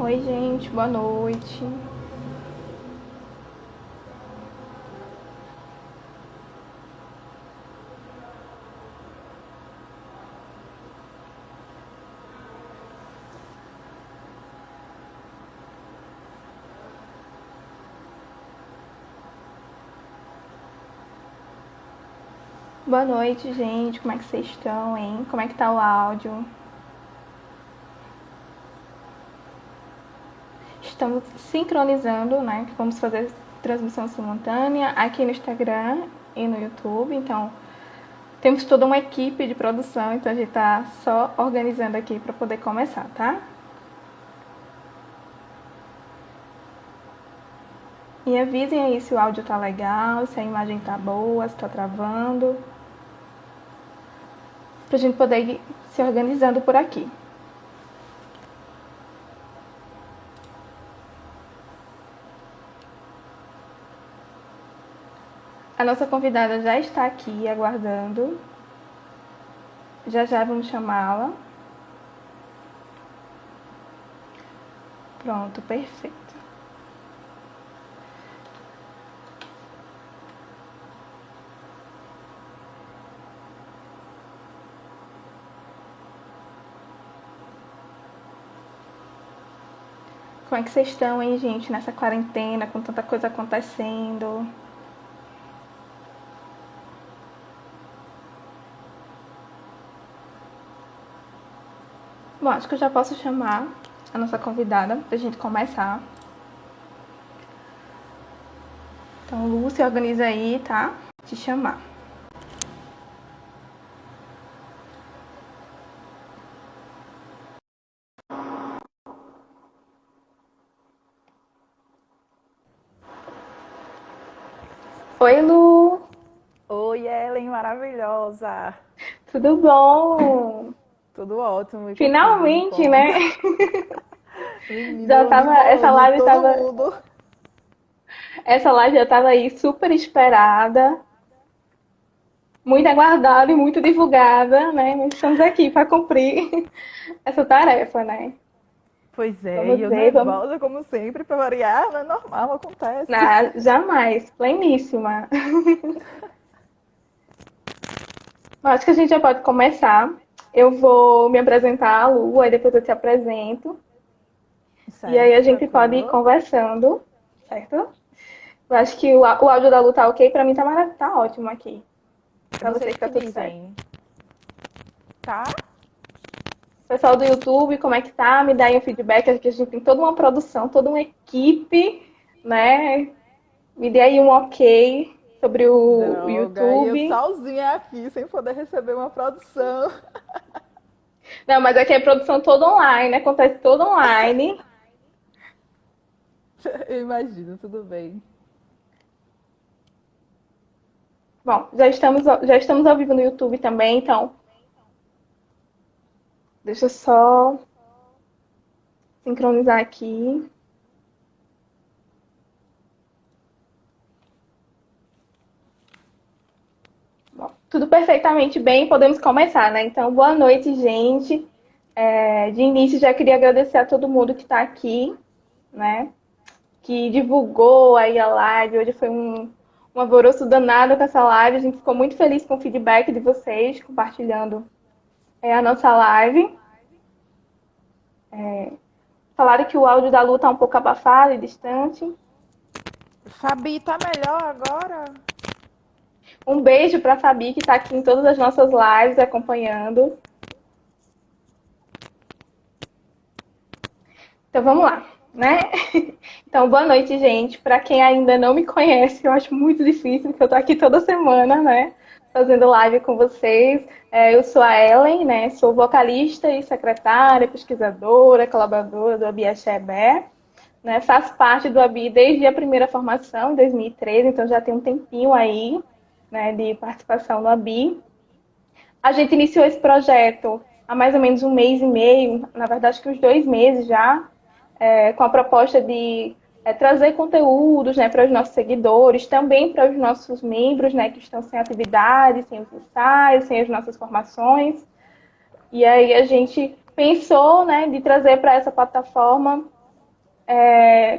Oi, gente, boa noite. Boa noite, gente. Como é que vocês estão, hein? Como é que tá o áudio? Estamos sincronizando, né? Que vamos fazer transmissão simultânea aqui no Instagram e no YouTube. Então, temos toda uma equipe de produção, então a gente tá só organizando aqui para poder começar, tá? E avisem aí se o áudio tá legal, se a imagem tá boa, se tá travando, pra gente poder ir se organizando por aqui. A nossa convidada já está aqui aguardando. Já já vamos chamá-la. Pronto, perfeito. Como é que vocês estão, hein, gente, nessa quarentena, com tanta coisa acontecendo? Bom, acho que eu já posso chamar a nossa convidada pra gente começar. Então, Lu, se organiza aí, tá? Te chamar. Oi, Lu! Oi, Ellen, maravilhosa! Tudo bom? Tudo ótimo, e contigo, me Finalmente, né? conta. Menina, Já eu ando tava, essa enrolando live todo tava, mundo. essa live já tava aí super esperada, muito aguardada e muito divulgada, né? Mas estamos aqui para cumprir essa tarefa, né? Pois é, e Vamos eu ver, vamos. nervosa, como sempre, para variar, não é normal, acontece. Ah, jamais, pleníssima. Bom, acho que a gente já pode começar. Eu vou me apresentar, Lu, aí depois eu te apresento. E aí Certo, a gente pode ir tranquilo. conversando, certo? Eu acho que o áudio da Lu tá ok, pra mim tá ótimo aqui. Pra vocês Vocês tá que tudo certo. dizem, tá? Pessoal do YouTube, como é que tá? Me dá aí um feedback, acho que a gente tem toda uma produção, toda uma equipe, né? Me dê aí um ok sobre o Droga, e eu YouTube. sozinha aqui, sem poder receber uma produção. Não, mas aqui é produção toda online, acontece toda online. Eu imagino, tudo bem. Bom, já estamos ao vivo no YouTube também, então deixa eu só sincronizar aqui. Bom, tudo perfeitamente bem, podemos começar, né? Então, boa noite, gente. De início, já queria agradecer a todo mundo que está aqui, né? Que divulgou aí a live. Hoje foi um alvoroço danado com essa live. A gente ficou muito feliz com o feedback de vocês, compartilhando a nossa live. Falaram que o áudio da Lu tá um pouco abafado e distante. Fabi, tá melhor agora? Um beijo para a Fabi, que está aqui em todas as nossas lives acompanhando. Então vamos lá, né? Então, boa noite, gente. Para quem ainda não me conhece, eu acho muito difícil, porque eu tô aqui toda semana, né? Fazendo live com vocês. Eu sou a Ellen, né? Sou vocalista e secretária, pesquisadora, colaboradora do ABI Axé, né? Faço parte do ABI desde a primeira formação, em 2013, então já tem um tempinho aí, né, de participação no ABI. A gente iniciou esse projeto há mais ou menos um mês e meio, na verdade que uns 2 meses já, com a proposta de trazer conteúdos, né, para os nossos seguidores, também para os nossos membros, né, que estão sem atividade, sem os ensaios, sem as nossas formações. E aí a gente pensou, né, de trazer para essa plataforma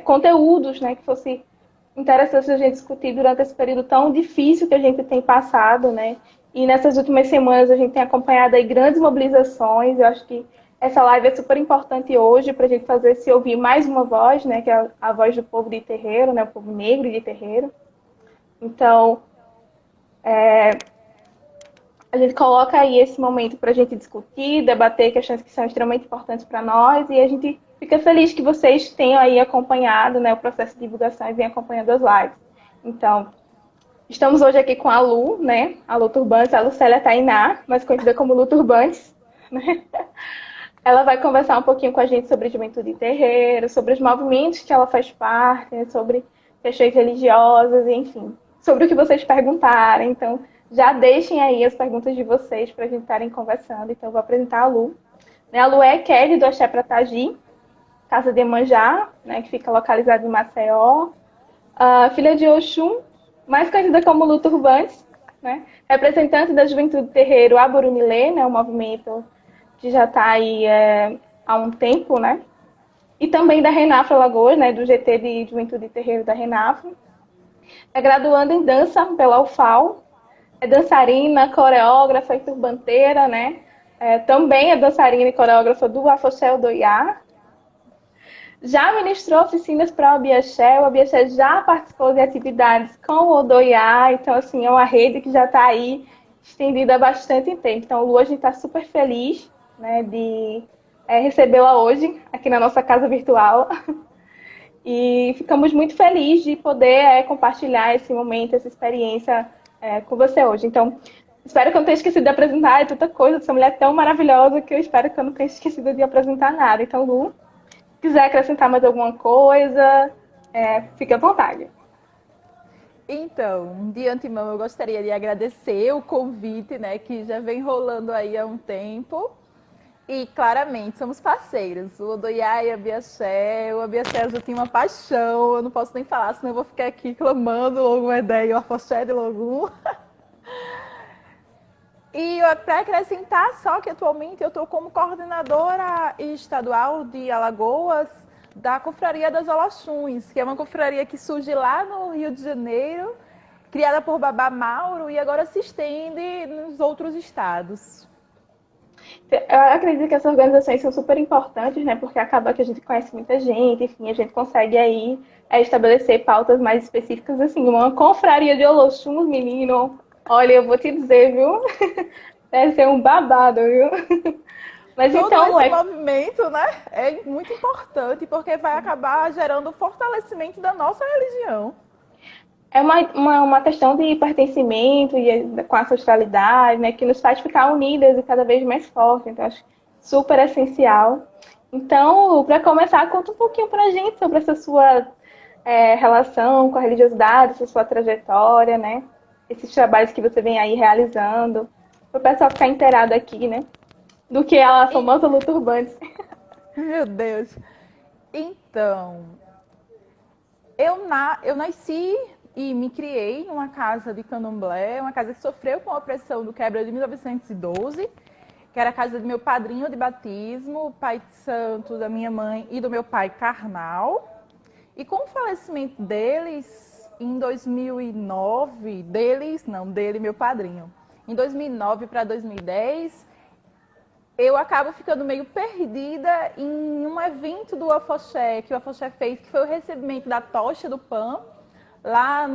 conteúdos, né, que fosse interessante a gente discutir durante esse período tão difícil que a gente tem passado, né? E nessas últimas semanas a gente tem acompanhado aí grandes mobilizações. Eu acho que essa live é super importante hoje para a gente fazer se ouvir mais uma voz, né? Que é a voz do povo de terreiro, né? O povo negro de terreiro. Então, a gente coloca aí esse momento para a gente discutir, debater questões que são extremamente importantes para nós e a gente fica feliz que vocês tenham aí acompanhado, né, o processo de divulgação e venham acompanhando as lives. Então, estamos hoje aqui com a Lu, né, a Lu Turbantes, a Lucélia Tainá, mais conhecida como Lu Turbantes, né? Ela vai conversar um pouquinho com a gente sobre juventude e terreiro, sobre os movimentos que ela faz parte, né, sobre questões religiosas, enfim, sobre o que vocês perguntarem. Então, já deixem aí as perguntas de vocês para a gente estarem conversando. Então, eu vou apresentar a Lu. A Lu é Kelly do Axé Pratagi, Casa de Iemanjá, né, que fica localizada em Maceió. Filha de Oxum, mais conhecida como Lu Turbantes, né, representante da Juventude Terreiro Aborunilê, né, um movimento que já está aí há um tempo, né, e também da Renafra Lagoas, né, do GT de Juventude Terreiro da Renafra. É graduanda em dança pela UFAL, é dançarina, coreógrafa e turbanteira, né? Também é dançarina e coreógrafa do Afoxé Odoiá. Já ministrou oficinas para o Abiaxé. O Abiaxé já participou de atividades com o Odoiá. Então, assim, é uma rede que já está aí estendida há bastante tempo. Então, Lu, a gente está super feliz, né, de recebê-la hoje aqui na nossa casa virtual. E ficamos muito felizes de poder compartilhar esse momento, essa experiência com você hoje. Então, espero que eu não tenha esquecido de apresentar. É tanta coisa, essa mulher tão maravilhosa que eu espero que eu não tenha esquecido de apresentar nada. Então, Lu, se quiser acrescentar mais alguma coisa, fique à vontade. Então, de antemão, eu gostaria de agradecer o convite, né, que já vem rolando aí há um tempo. E, claramente, somos parceiros. O Odoiá e a Abiaxé. O Abiaxé eu já tenho uma paixão. Eu não posso nem falar, senão eu vou ficar aqui clamando alguma ideia. O Afoxé de Logum. E para acrescentar só que atualmente eu estou como coordenadora estadual de Alagoas da Confraria das Olaxuns, que é uma confraria que surge lá no Rio de Janeiro, criada por Babá Mauro e agora se estende nos outros estados. Eu acredito que essas organizações são super importantes, né? Porque acaba que a gente conhece muita gente, enfim, a gente consegue aí estabelecer pautas mais específicas, assim, uma confraria de Oloxuns, menino. Olha, eu vou te dizer, viu? Deve ser um babado, viu? Mas todo então, esse movimento, né, é muito importante porque vai acabar gerando o fortalecimento da nossa religião. é uma questão de pertencimento e com a ancestralidade, né, que nos faz ficar unidas e cada vez mais fortes. Então, acho super essencial. Então, para começar, conta um pouquinho para a gente sobre essa sua relação com a religiosidade, essa sua trajetória, né? Esses trabalhos que você vem aí realizando, para o pessoal ficar inteirado aqui, né? Do que é a famosa Lu Turbantes. Meu Deus. Então, eu nasci e me criei numa casa de candomblé, uma casa que sofreu com a opressão do quebra de 1912, que era a casa do meu padrinho de batismo, o pai de santo da minha mãe e do meu pai carnal. E com o falecimento deles, em 2009, dele, meu padrinho, em 2009 para 2010, eu acabo ficando meio perdida em um evento do Afoxé, que o Afoxé fez, que foi o recebimento da tocha do pão, lá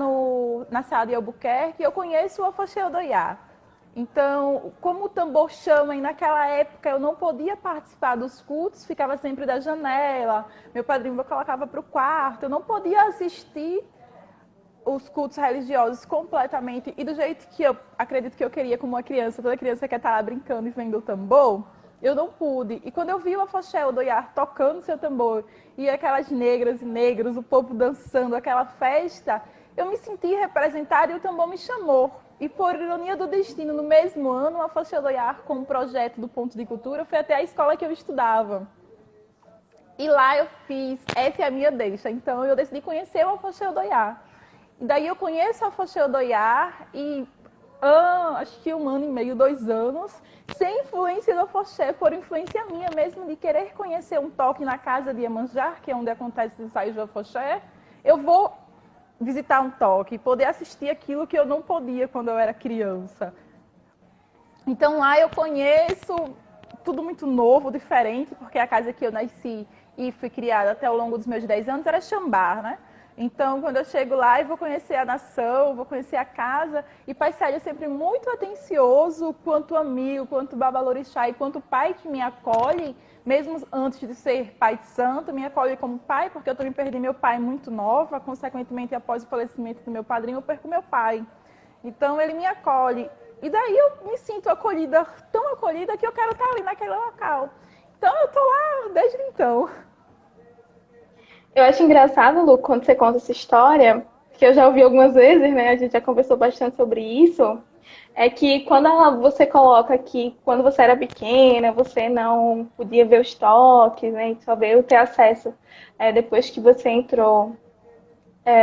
na sala de Albuquerque. Eu conheço o Afoxé Odoiá. Então, como o tambor chama, e naquela época eu não podia participar dos cultos, ficava sempre da janela, meu padrinho me colocava para o quarto, eu não podia assistir os cultos religiosos completamente e do jeito que eu acredito que eu queria como uma criança. Toda criança quer estar lá brincando e vendo o tambor. Eu não pude. E quando eu vi o Afoxé Odoiá tocando seu tambor e aquelas negras e negros, o povo dançando, aquela festa, eu me senti representada e o tambor me chamou. E por ironia do destino, no mesmo ano, o Afoxé Odoiá, com um projeto do Ponto de Cultura, foi até a escola que eu estudava. E lá eu fiz, essa é a minha deixa. Então eu decidi conhecer o Afoxé Odoiá. E daí eu conheço o Afoxé Odoiá e acho que 1 ano e meio, 2 anos, sem influência do afoxé, por influência minha mesmo, de querer conhecer um toque na casa de Iemanjá, que é onde acontece os ensaios do afoxé, eu vou visitar um toque, poder assistir aquilo que eu não podia quando eu era criança. Então lá eu conheço tudo muito novo, diferente, porque a casa que eu nasci e fui criada até ao longo dos meus 10 anos era Xambar, né? Então, quando eu chego lá, eu vou conhecer a nação, vou conhecer a casa. E Pai Célio é sempre muito atencioso, quanto amigo, quanto babalorixá e quanto pai que me acolhe, mesmo antes de ser pai de santo, me acolhe como pai, porque eu também perdi meu pai muito nova, consequentemente, após o falecimento do meu padrinho, eu perco meu pai. Então, ele me acolhe. E daí eu me sinto acolhida, tão acolhida, que eu quero estar ali naquele local. Então, eu estou lá desde então. Eu acho engraçado, Lu, quando você conta essa história, que eu já ouvi algumas vezes, né? A gente já conversou bastante sobre isso. É que você coloca que quando você era pequena, você não podia ver os toques, né? E só veio ter acesso depois que você entrou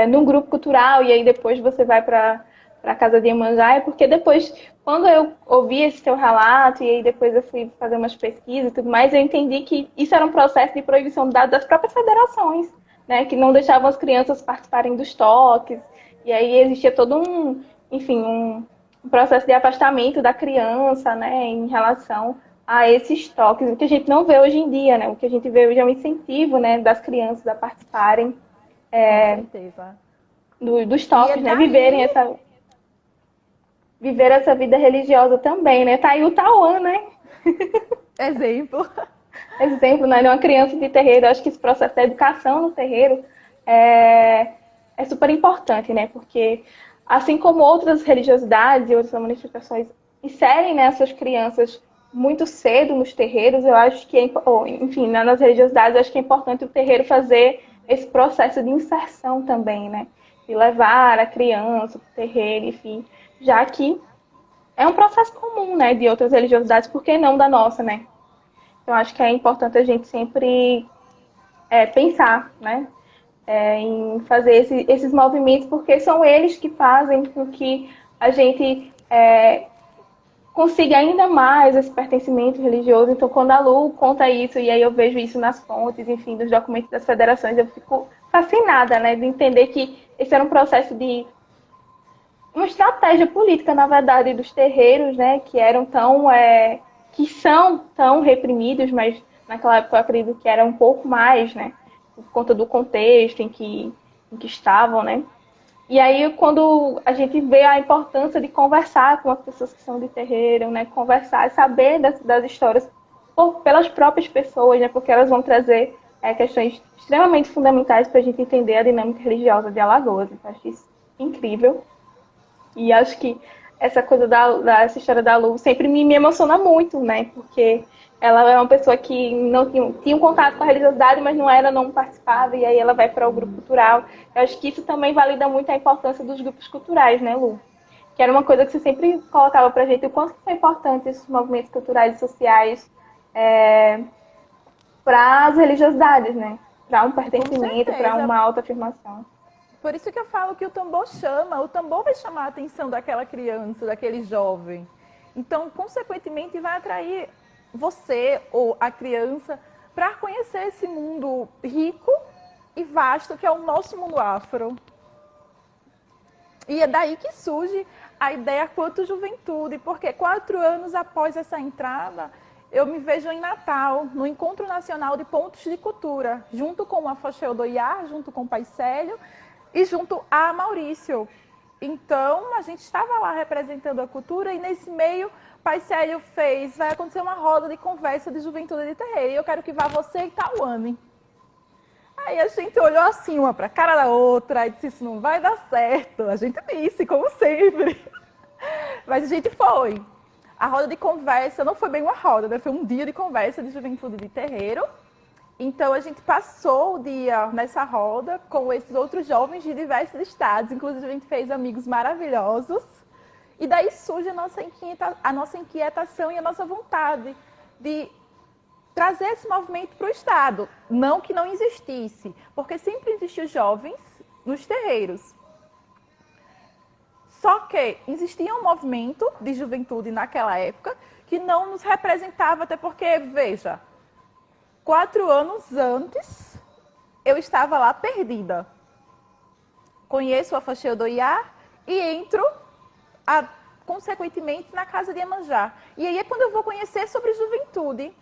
num grupo cultural e aí depois você vai para a casa de Iemanjá, é porque depois, quando eu ouvi esse teu relato e aí depois eu fui fazer umas pesquisas e tudo mais, eu entendi que isso era um processo de proibição das próprias federações, né, que não deixavam as crianças participarem dos toques, e aí existia todo enfim, um processo de afastamento da criança, né, em relação a esses toques, o que a gente não vê hoje em dia, né, o que a gente vê hoje é um incentivo, né, das crianças a participarem Com certeza. dos toques, né, viver essa vida religiosa também, né? Tá aí o Tauan, né? Exemplo. Exemplo, né? De uma criança de terreiro. Eu acho que esse processo da educação no terreiro é super importante, né? Porque assim como outras religiosidades e outras manifestações inserem, né, essas crianças muito cedo nos terreiros, eu acho que, enfim, nas religiosidades, eu acho que é importante o terreiro fazer esse processo de inserção também, né? De levar a criança para o terreiro, enfim, já que é um processo comum, né, de outras religiosidades, por que não da nossa, né? Então, acho que é importante a gente sempre pensar, né, em fazer esses movimentos, porque são eles que fazem com que a gente consiga ainda mais esse pertencimento religioso. Então, quando a Lu conta isso, e aí eu vejo isso nas fontes, enfim, dos documentos das federações, eu fico fascinada, né, de entender que esse era um processo de uma estratégia política, na verdade, dos terreiros, né, que são tão reprimidos, mas naquela época eu acredito que era um pouco mais, né, por conta do contexto em que estavam, né. E aí, quando a gente vê a importância de conversar com as pessoas que são de terreiro, né, conversar e saber das histórias pelas próprias pessoas, né, porque elas vão trazer questões extremamente fundamentais para a gente entender a dinâmica religiosa de Alagoas. Então, acho isso incrível. E acho que essa coisa dessa história da Lu sempre me emociona muito, né? Porque ela é uma pessoa que não tinha um contato com a religiosidade, mas não participava, e aí ela vai para o grupo cultural. Eu acho que isso também valida muito a importância dos grupos culturais, né, Lu? Que era uma coisa que você sempre colocava pra gente, o quanto são importantes esses movimentos culturais e sociais para as religiosidades, né? Para um pertencimento, para uma autoafirmação. Por isso que eu falo que o tambor vai chamar a atenção daquela criança, daquele jovem. Então, consequentemente, vai atrair você ou a criança para conhecer esse mundo rico e vasto que é o nosso mundo afro. E é daí que surge a ideia quanto juventude, porque 4 anos após essa entrada, eu me vejo em Natal, no Encontro Nacional de Pontos de Cultura, junto com o Afoxé Odoiá, junto com o Pai Célio, e junto a Maurício. Então, a gente estava lá representando a cultura e nesse meio, Pai Célio vai acontecer uma roda de conversa de juventude de terreiro. E eu quero que vá você e Tauane. Aí a gente olhou assim, uma para a cara da outra, e disse, isso não vai dar certo. A gente disse, como sempre. Mas a gente foi. A roda de conversa não foi bem uma roda, né? Foi um dia de conversa de juventude de terreiro. Então, a gente passou o dia nessa roda com esses outros jovens de diversos estados. Inclusive, a gente fez amigos maravilhosos. E daí surge a nossa inquietação e a nossa vontade de trazer esse movimento para o estado. Não que não existisse, porque sempre existiam jovens nos terreiros. Só que existia um movimento de juventude naquela época que não nos representava, até porque, veja, 4 anos antes, eu estava lá perdida. Conheço a Afoxé Odoiá e entro, consequentemente, na casa de Iemanjá. E aí é quando eu vou conhecer sobre juventude.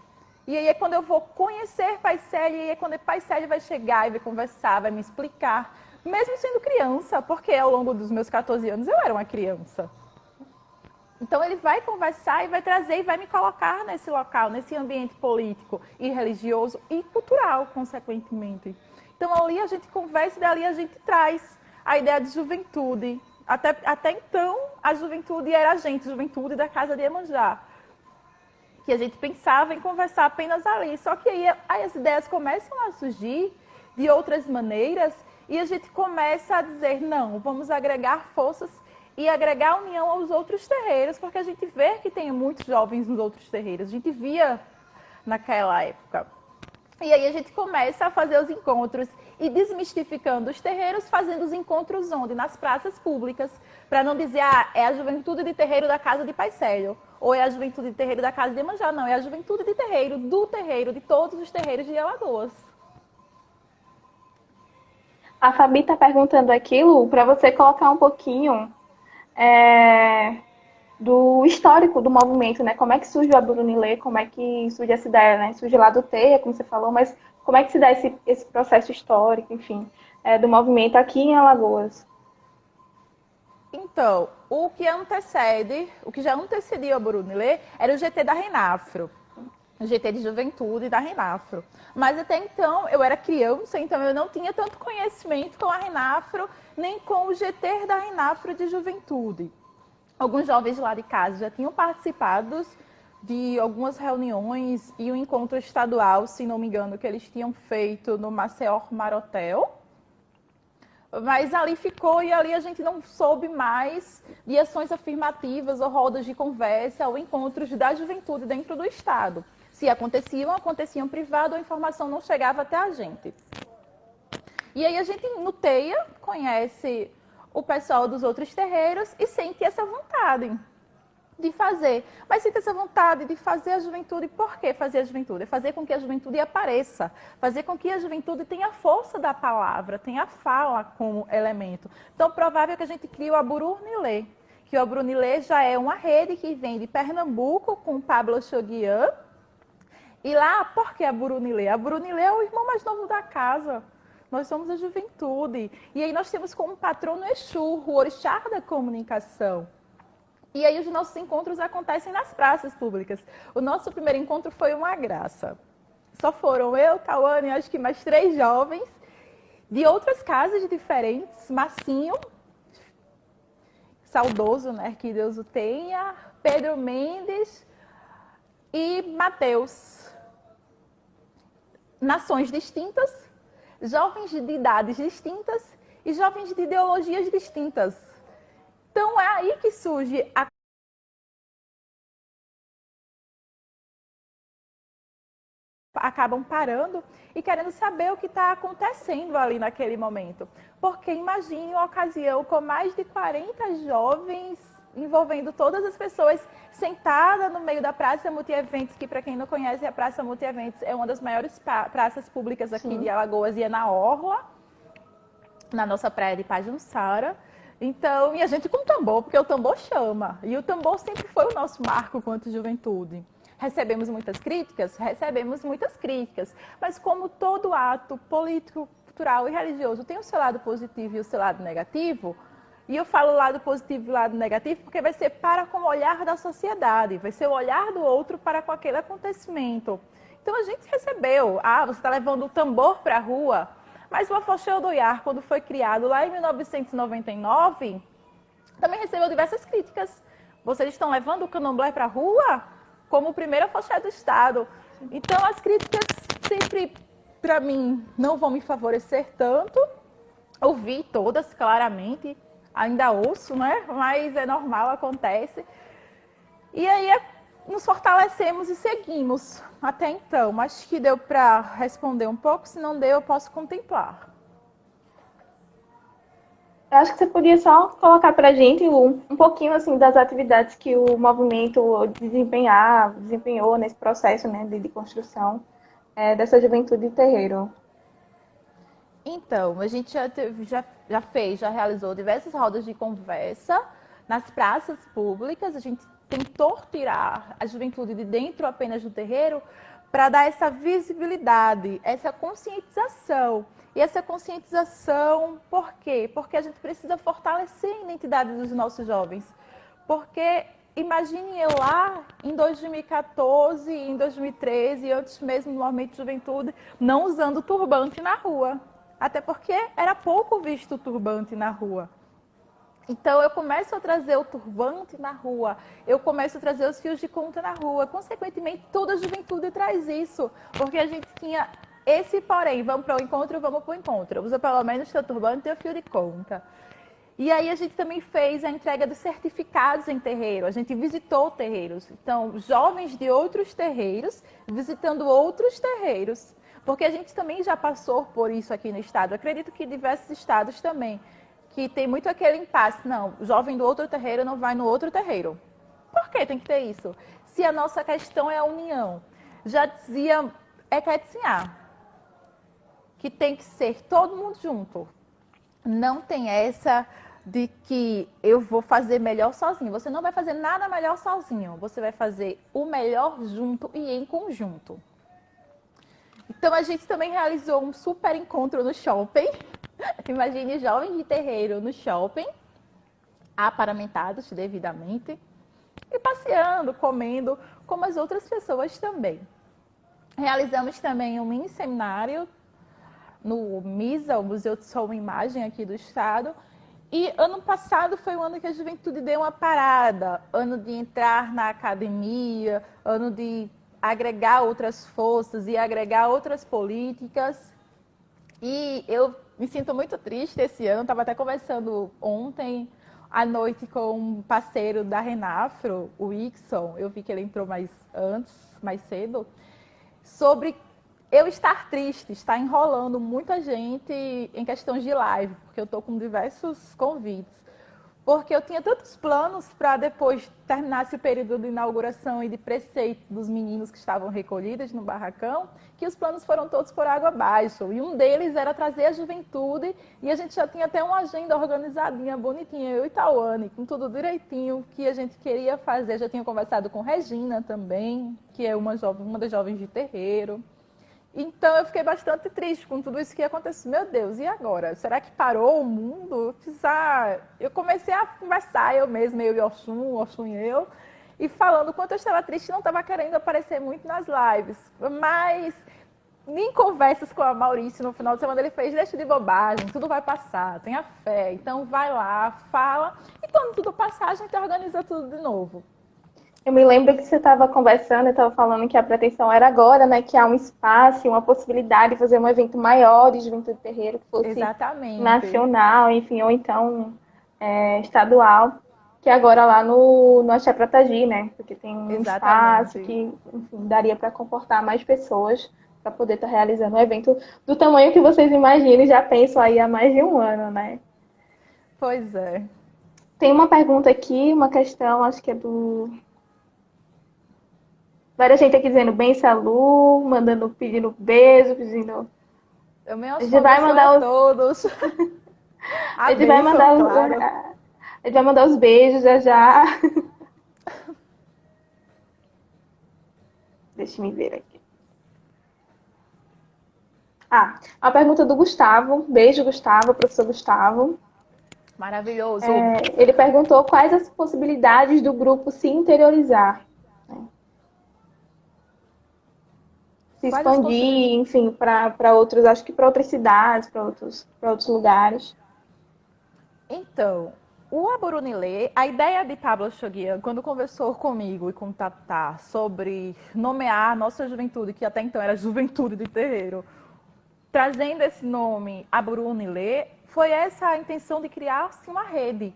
E aí é quando eu vou conhecer Pai Célio, e aí é quando Pai Célio vai chegar e vai conversar, vai me explicar. Mesmo sendo criança, porque ao longo dos meus 14 anos eu era uma criança. Então ele vai conversar e vai trazer e vai me colocar nesse local, nesse ambiente político e religioso e cultural, consequentemente. Então ali a gente conversa e dali a gente traz a ideia de juventude. Até então, a juventude era a gente, juventude da casa de Iemanjá. Que a gente pensava em conversar apenas ali. Só que aí as ideias começam a surgir de outras maneiras e a gente começa a dizer, não, vamos agregar forças e agregar união aos outros terreiros, porque a gente vê que tem muitos jovens nos outros terreiros. A gente via naquela época. E aí a gente começa a fazer os encontros e desmistificando os terreiros, fazendo os encontros onde? Nas praças públicas, para não dizer, é a juventude de terreiro da casa de Pai Célio, ou é a juventude de terreiro da casa de Iemanjá, não, é a juventude de terreiro, do terreiro, de todos os terreiros de Alagoas. A Fabi está perguntando aqui, Lu, para você colocar um pouquinho do histórico do movimento, né? Como é que surge o Aburunilê, como é que surge essa ideia, né? Surge lá do Teia, como você falou, mas como é que se dá esse processo histórico, enfim, do movimento aqui em Alagoas? Então, o que já antecedia o Aburunilê era o GT da Renafro. O GT de Juventude da Renafro. Mas até então eu era criança, então eu não tinha tanto conhecimento com a Renafro, nem com o GT da Renafro de Juventude. Alguns jovens lá de casa já tinham participado de algumas reuniões e um encontro estadual, se não me engano, que eles tinham feito no Maceió Marotel. Mas ali ficou e ali a gente não soube mais de ações afirmativas ou rodas de conversa ou encontros da juventude dentro do Estado. Se aconteciam privado, a informação não chegava até a gente. E aí a gente, no Teia, conhece o pessoal dos outros terreiros e sente essa vontade de fazer. Mas sente essa vontade de fazer a juventude. Por que fazer a juventude? É fazer com que a juventude apareça. Fazer com que a juventude tenha a força da palavra, tenha a fala como elemento. Então, provável que a gente crie o Aburunilê. Que o Aburunilê já é uma rede que vem de Pernambuco com Pablo Choguian. E lá, por que a Aburunilê? A Aburunilê é o irmão mais novo da casa. Nós somos a juventude. E aí nós temos como patrono Exu, o orixá da comunicação. E aí os nossos encontros acontecem nas praças públicas. O nosso primeiro encontro foi uma graça. Só foram eu, Tawane e acho que mais 3 jovens de outras casas diferentes. Massinho, saudoso, né? Que Deus o tenha. Pedro Mendes e Mateus. Nações distintas, jovens de idades distintas e jovens de ideologias distintas. Então é aí que surge acabam parando e querendo saber o que está acontecendo ali naquele momento. Porque imagine uma ocasião com mais de 40 jovens envolvendo todas as pessoas sentada no meio da Praça Multieventos, que para quem não conhece, a Praça Multieventos é uma das maiores praças públicas aqui Sim. de Alagoas e é na Orla, na nossa praia de Pajuçara. Então, e a gente com tambor, porque o tambor chama. E o tambor sempre foi o nosso marco quanto juventude. Recebemos muitas críticas? Recebemos muitas críticas. Mas como todo ato político, cultural e religioso tem o seu lado positivo e o seu lado negativo, e eu falo lado positivo e lado negativo porque vai ser para com o olhar da sociedade, vai ser o olhar do outro para com aquele acontecimento. Então a gente recebeu, você está levando o tambor para a rua, mas o Afoxé Odoiá, quando foi criado lá em 1999, também recebeu diversas críticas. Vocês estão levando o candomblé para a rua como o primeiro afoxé do Estado. Então as críticas sempre, para mim, não vão me favorecer tanto. Ouvi todas claramente, ainda ouço, né? Mas é normal, acontece. E aí nos fortalecemos e seguimos até então. Acho que deu para responder um pouco, se não deu, eu posso contemplar. Eu acho que você podia só colocar para a gente um pouquinho assim das atividades que o movimento desempenhou nesse processo, né, de construção dessa juventude terreiro. Então, a gente já fez, já realizou diversas rodas de conversa nas praças públicas. A gente tentou tirar a juventude de dentro apenas do terreiro para dar essa visibilidade, essa conscientização. E essa conscientização, por quê? Porque a gente precisa fortalecer a identidade dos nossos jovens. Porque imagine eu lá em 2014, em 2013, antes mesmo do movimento de juventude, não usando turbante na rua. Até porque era pouco visto o turbante na rua. Então eu começo a trazer o turbante na rua, eu começo a trazer os fios de conta na rua. Consequentemente, toda a juventude traz isso, porque a gente tinha esse porém, vamos para o encontro, vamos para o encontro. Usa pelo menos teu turbante e o fio de conta. E aí a gente também fez a entrega dos certificados em terreiro. A gente visitou terreiros. Então, jovens de outros terreiros visitando outros terreiros. Porque a gente também já passou por isso aqui no estado. Eu acredito que diversos estados também. Que tem muito aquele impasse. Não, o jovem do outro terreiro não vai no outro terreiro. Por que tem que ter isso? Se a nossa questão é a união. Já dizia Eketsinha, que tem que ser todo mundo junto. Não tem essa de que eu vou fazer melhor sozinho. Você não vai fazer nada melhor sozinho. Você vai fazer o melhor junto e em conjunto. Então a gente também realizou um super encontro no shopping. Imagine jovens de terreiro no shopping, aparamentados devidamente, e passeando, comendo, como as outras pessoas também. Realizamos também um mini seminário no MISA, o Museu de Som e Imagem aqui do estado. E ano passado foi o ano que a juventude deu uma parada, ano de entrar na academia, ano de agregar outras forças e agregar outras políticas. E eu me sinto muito triste esse ano, estava até conversando ontem à noite com um parceiro da Renafro, o Ixon, eu vi que ele entrou mais cedo, sobre eu estar triste, estar enrolando muita gente em questões de live, porque eu estou com diversos convites. Porque eu tinha tantos planos para depois terminar esse período de inauguração e de preceito dos meninos que estavam recolhidos no barracão, que os planos foram todos por água abaixo. E um deles era trazer a juventude, e a gente já tinha até uma agenda organizadinha, bonitinha, eu e Tawane, com tudo direitinho que a gente queria fazer. Eu já tinha conversado com Regina também, que é uma das jovens de terreiro. Então eu fiquei bastante triste com tudo isso que aconteceu. Meu Deus, e agora? Será que parou o mundo? Eu comecei a conversar eu mesma, eu e Oxum e eu, e falando o quanto eu estava triste, não estava querendo aparecer muito nas lives. Mas em conversas com a Maurício no final de semana ele fez: deixa de bobagem, tudo vai passar, tenha fé. Então vai lá, fala, e quando tudo passar a gente organiza tudo de novo. Eu me lembro que você estava conversando, estava falando que a pretensão era agora, né? Que há um espaço, uma possibilidade de fazer um evento maior de Juventude Terreiro, que fosse Exatamente. nacional, enfim, ou então estadual, que agora lá no Axé Pratagi, né? Porque tem um espaço que, enfim, daria para comportar mais pessoas para poder estar realizando um evento do tamanho que vocês imaginam e já pensam aí há mais de um ano, né? Pois é. Tem uma pergunta aqui, uma questão, acho que é do... Várias gente aqui dizendo bem Salu, pedindo beijo, pedindo... Eu me abençoe a todos. A gente vai mandar os beijos já. Deixa eu ver aqui. A pergunta do Gustavo. Beijo, Gustavo, professor Gustavo. Maravilhoso. Ele perguntou quais as possibilidades do grupo se interiorizar. Se expandir, enfim, para outros, acho que para outras cidades, para outros lugares. Então, o Aburunilê, a ideia de Pablo Choguian, quando conversou comigo e com Tatá sobre nomear a nossa juventude, que até então era Juventude de Terreiro, trazendo esse nome Aburunilê, foi essa a intenção de criar assim, uma rede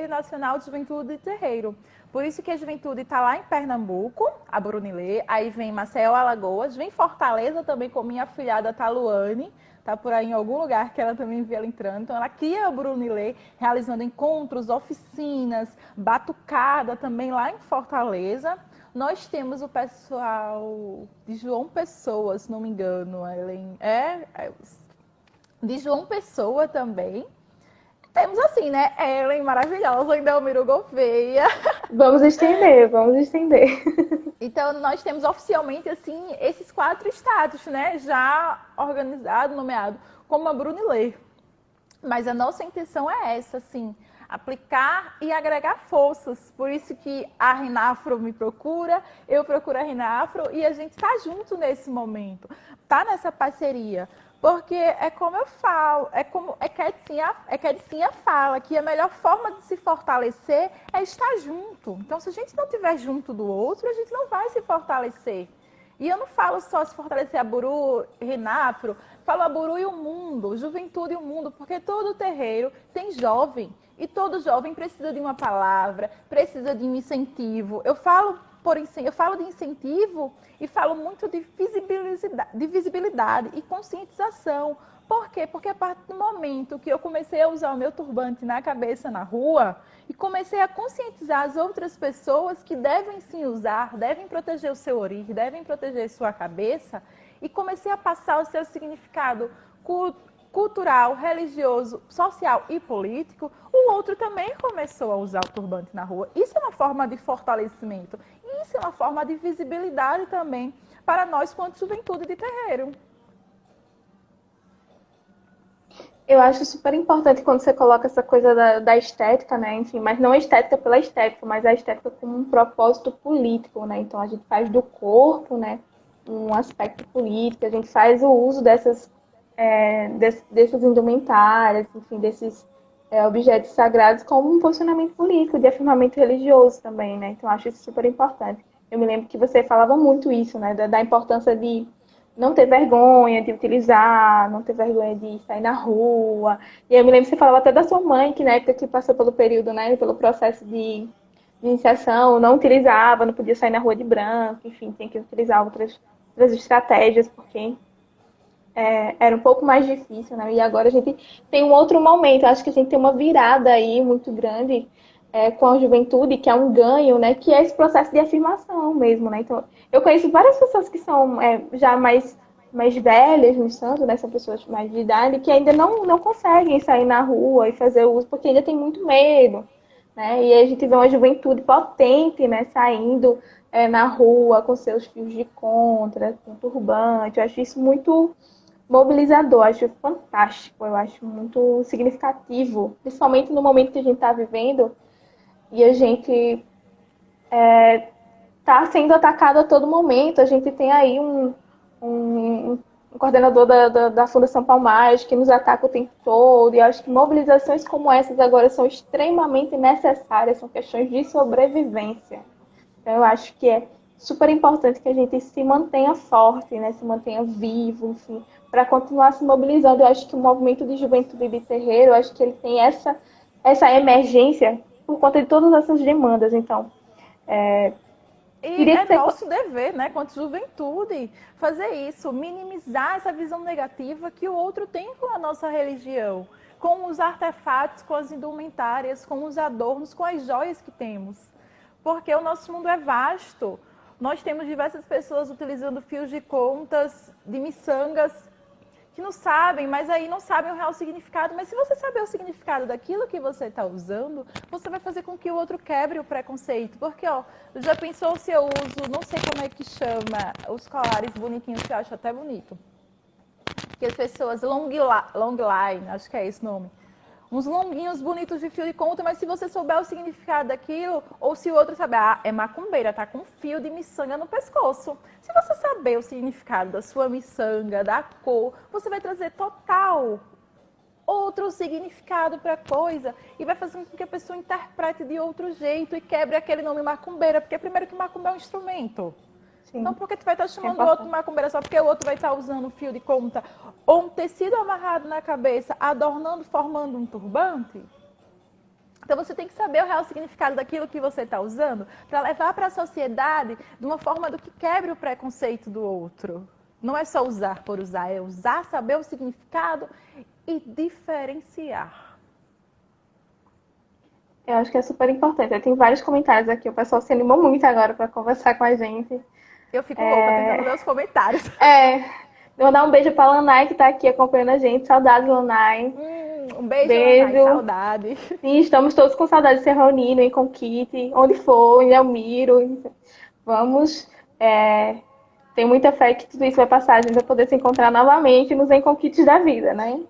nacional de juventude de terreiro. Por isso que a juventude está lá em Pernambuco, a Brunilê, aí vem Maceió, Alagoas, vem Fortaleza também com minha afilhada Taluane, tá por aí em algum lugar que ela também viu ela entrando. Então ela cria a Brunilê, realizando encontros, oficinas, batucada também lá em Fortaleza. Nós temos o pessoal de João Pessoa, se não me engano, Ellen, de João Pessoa também. Temos assim, né? Ellen, maravilhosa, Indelmiro Gouveia. Vamos estender, vamos estender. Então, nós temos oficialmente, assim, esses 4 estados, né? Já organizado, nomeado como a Brunilê. Mas a nossa intenção é essa, assim, aplicar e agregar forças. Por isso que a Renafro me procura, eu procuro a Renafro e a gente está junto nesse momento, tá nessa parceria. Porque é como eu falo, é como que a Edicinha fala, que a melhor forma de se fortalecer é estar junto. Então, se a gente não estiver junto do outro, a gente não vai se fortalecer. E eu não falo só se fortalecer a Buru, Renafro, falo a Buru e o mundo, juventude e o mundo, porque todo terreiro tem jovem. E todo jovem precisa de uma palavra, precisa de um incentivo. Eu falo de incentivo e falo muito de visibilidade e conscientização. Por quê? Porque a partir do momento que eu comecei a usar o meu turbante na cabeça na rua e comecei a conscientizar as outras pessoas que devem sim usar, devem proteger o seu orir, devem proteger sua cabeça, e comecei a passar o seu significado cultural, religioso, social e político, o outro também começou a usar o turbante na rua. Isso é uma forma de fortalecimento. Isso é uma forma de visibilidade também para nós quanto juventude de terreiro. Eu acho super importante quando você coloca essa coisa da estética, né? Enfim, mas não a estética pela estética, mas a estética como um propósito político, né? Então a gente faz do corpo, né, um aspecto político, a gente faz o uso dessas indumentárias, enfim, desses objetos sagrados como um posicionamento político, de afirmamento religioso também, né? Então acho isso super importante. Eu me lembro que você falava muito isso, né? Da importância de não ter vergonha de utilizar, não ter vergonha de sair na rua. E eu me lembro que você falava até da sua mãe, que na época que passou pelo período, né, pelo processo de iniciação, não utilizava, não podia sair na rua de branco, enfim, tinha que utilizar outras estratégias, porque era um pouco mais difícil, né? E agora a gente tem um outro momento, acho que a gente tem uma virada aí muito grande com a juventude, que é um ganho, né? Que é esse processo de afirmação mesmo, né? Então, eu conheço várias pessoas que são já mais velhas no santo, né? São pessoas mais de idade, que ainda não conseguem sair na rua e fazer uso, porque ainda tem muito medo, né? E aí a gente vê uma juventude potente, né? Saindo na rua com seus fios de contra, com turbante. Eu acho isso muito mobilizador, acho fantástico, eu acho muito significativo, principalmente no momento que a gente está vivendo e a gente está sendo atacado a todo momento. A gente tem aí um coordenador da Fundação Palmares que nos ataca o tempo todo, e eu acho que mobilizações como essas agora são extremamente necessárias, são questões de sobrevivência. Então eu acho que é super importante que a gente se mantenha forte, né, se mantenha vivo, enfim, para continuar se mobilizando. Eu acho que o movimento de juventude de terreiro, eu acho que ele tem essa emergência por conta de todas essas demandas. Então, e é nosso dever, né, quanto juventude, fazer isso, minimizar essa visão negativa que o outro tem com a nossa religião, com os artefatos, com as indumentárias, com os adornos, com as joias que temos. Porque o nosso mundo é vasto. Nós temos diversas pessoas utilizando fios de contas, de miçangas, que não sabem, mas aí não sabem o real significado. Mas se você saber o significado daquilo que você está usando, você vai fazer com que o outro quebre o preconceito. Porque, já pensou se eu uso, não sei como é que chama, os colares bonitinhos, que eu acho até bonito. Que as pessoas, long line, acho que é esse nome. Uns longuinhos bonitos de fio de conta, mas se você souber o significado daquilo, ou se o outro saber, é macumbeira, tá com fio de miçanga no pescoço. Se você saber o significado da sua miçanga, da cor, você vai trazer total outro significado para a coisa e vai fazer com que a pessoa interprete de outro jeito e quebre aquele nome macumbeira, porque primeiro que macumba é um instrumento. Sim. Então, por que tu vai estar chamando o outro macumbeira só porque o outro vai estar usando fio de conta ou um tecido amarrado na cabeça, adornando, formando um turbante? Então você tem que saber o real significado daquilo que você está usando para levar para a sociedade de uma forma do que quebre o preconceito do outro. Não é só usar por usar, é usar, saber o significado e diferenciar. Eu acho que é super importante. Tem vários comentários aqui, o pessoal se animou muito agora para conversar com a gente. Eu fico louca tentando ler os comentários. Vou dar um beijo para a Lanai, que está aqui acompanhando a gente. Saudades, Lanai. Um beijo, Lanai. Saudade. Sim, estamos todos com saudade de se reunindo em Conquite, onde for, em Elmiro. Vamos. Tenho muita fé que tudo isso vai passar, a gente vai poder se encontrar novamente nos enconquites da vida, né?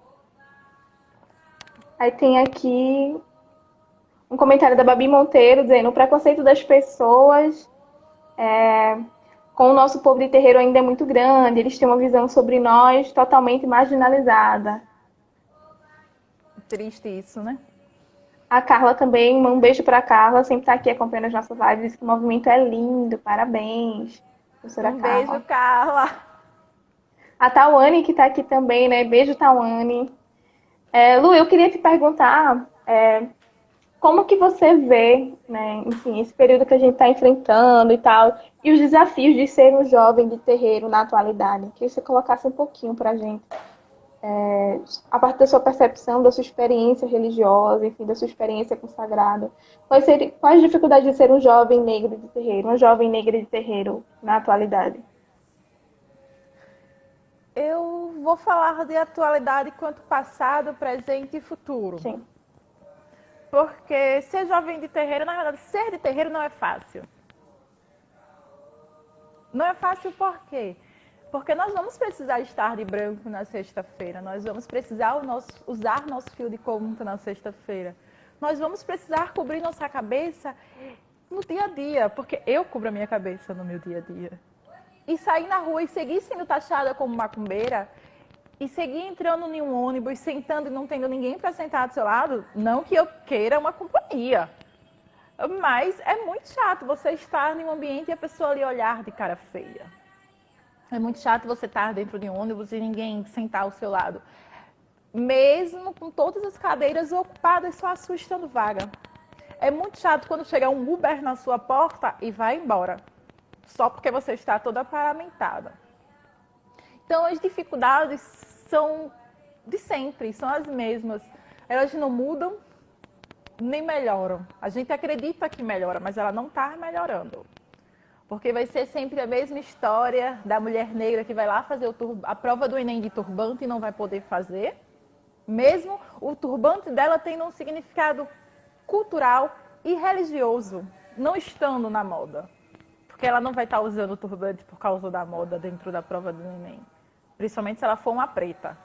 Aí tem aqui um comentário da Babi Monteiro dizendo: o preconceito das pessoas com o nosso povo de terreiro ainda é muito grande, eles têm uma visão sobre nós totalmente marginalizada. Triste isso, né? A Carla também, um beijo para a Carla, sempre está aqui acompanhando as nossas lives, diz que o movimento é lindo, parabéns, professora Carla. Beijo, Carla. A Tawane, que está aqui também, né? Beijo, Tawane. Lu, eu queria te perguntar como que você vê, né, enfim, esse período que a gente está enfrentando e tal, e os desafios de ser um jovem de terreiro na atualidade. Queria que você colocasse um pouquinho para a gente. A partir da sua percepção, da sua experiência religiosa, enfim, da sua experiência consagrada. Quais as dificuldades de ser um jovem negro de terreiro, uma jovem negra de terreiro na atualidade? Eu vou falar de atualidade quanto passado, presente e futuro. Sim. Porque ser jovem de terreiro, na verdade, ser de terreiro não é fácil. Não é fácil por quê? Porque nós vamos precisar estar de branco na sexta-feira, nós vamos precisar usar nosso fio de conta na sexta-feira. Nós vamos precisar cobrir nossa cabeça no dia a dia, porque eu cubro a minha cabeça no meu dia a dia. E sair na rua e seguir sendo taxada como macumbeira, e seguir entrando em um ônibus, sentando e não tendo ninguém para sentar do seu lado, não que eu queira uma companhia. Mas é muito chato você estar em um ambiente e a pessoa lhe olhar de cara feia. É muito chato você estar dentro de um ônibus e ninguém sentar ao seu lado. Mesmo com todas as cadeiras ocupadas, só assustando vaga. É muito chato quando chega um Uber na sua porta e vai embora. Só porque você está toda paramentada. Então, as dificuldades são de sempre, são as mesmas. Elas não mudam nem melhoram. A gente acredita que melhora, mas ela não está melhorando. Porque vai ser sempre a mesma história da mulher negra que vai lá fazer a prova do Enem de turbante e não vai poder fazer. Mesmo o turbante dela tendo um significado cultural e religioso, não estando na moda. Porque ela não vai estar usando o turbante por causa da moda dentro da prova do Enem. Principalmente se ela for uma preta.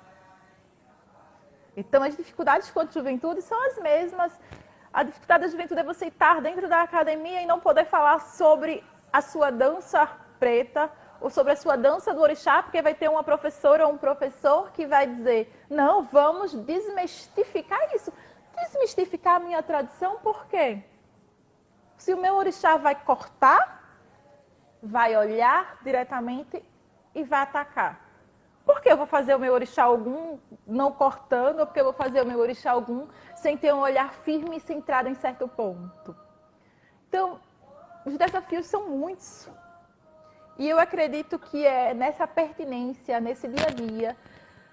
Então, as dificuldades quanto à juventude são as mesmas. A dificuldade da juventude é você estar dentro da academia e não poder falar sobre a sua dança preta ou sobre a sua dança do orixá, porque vai ter uma professora ou um professor que vai dizer: não, vamos desmistificar isso. Desmistificar a minha tradição, por quê? Se o meu orixá vai cortar, vai olhar diretamente e vai atacar. Por que eu vou fazer o meu orixá algum não cortando, ou porque eu vou fazer o meu orixá algum sem ter um olhar firme e centrado em certo ponto? Então, os desafios são muitos. E eu acredito que é nessa pertinência, nesse dia a dia,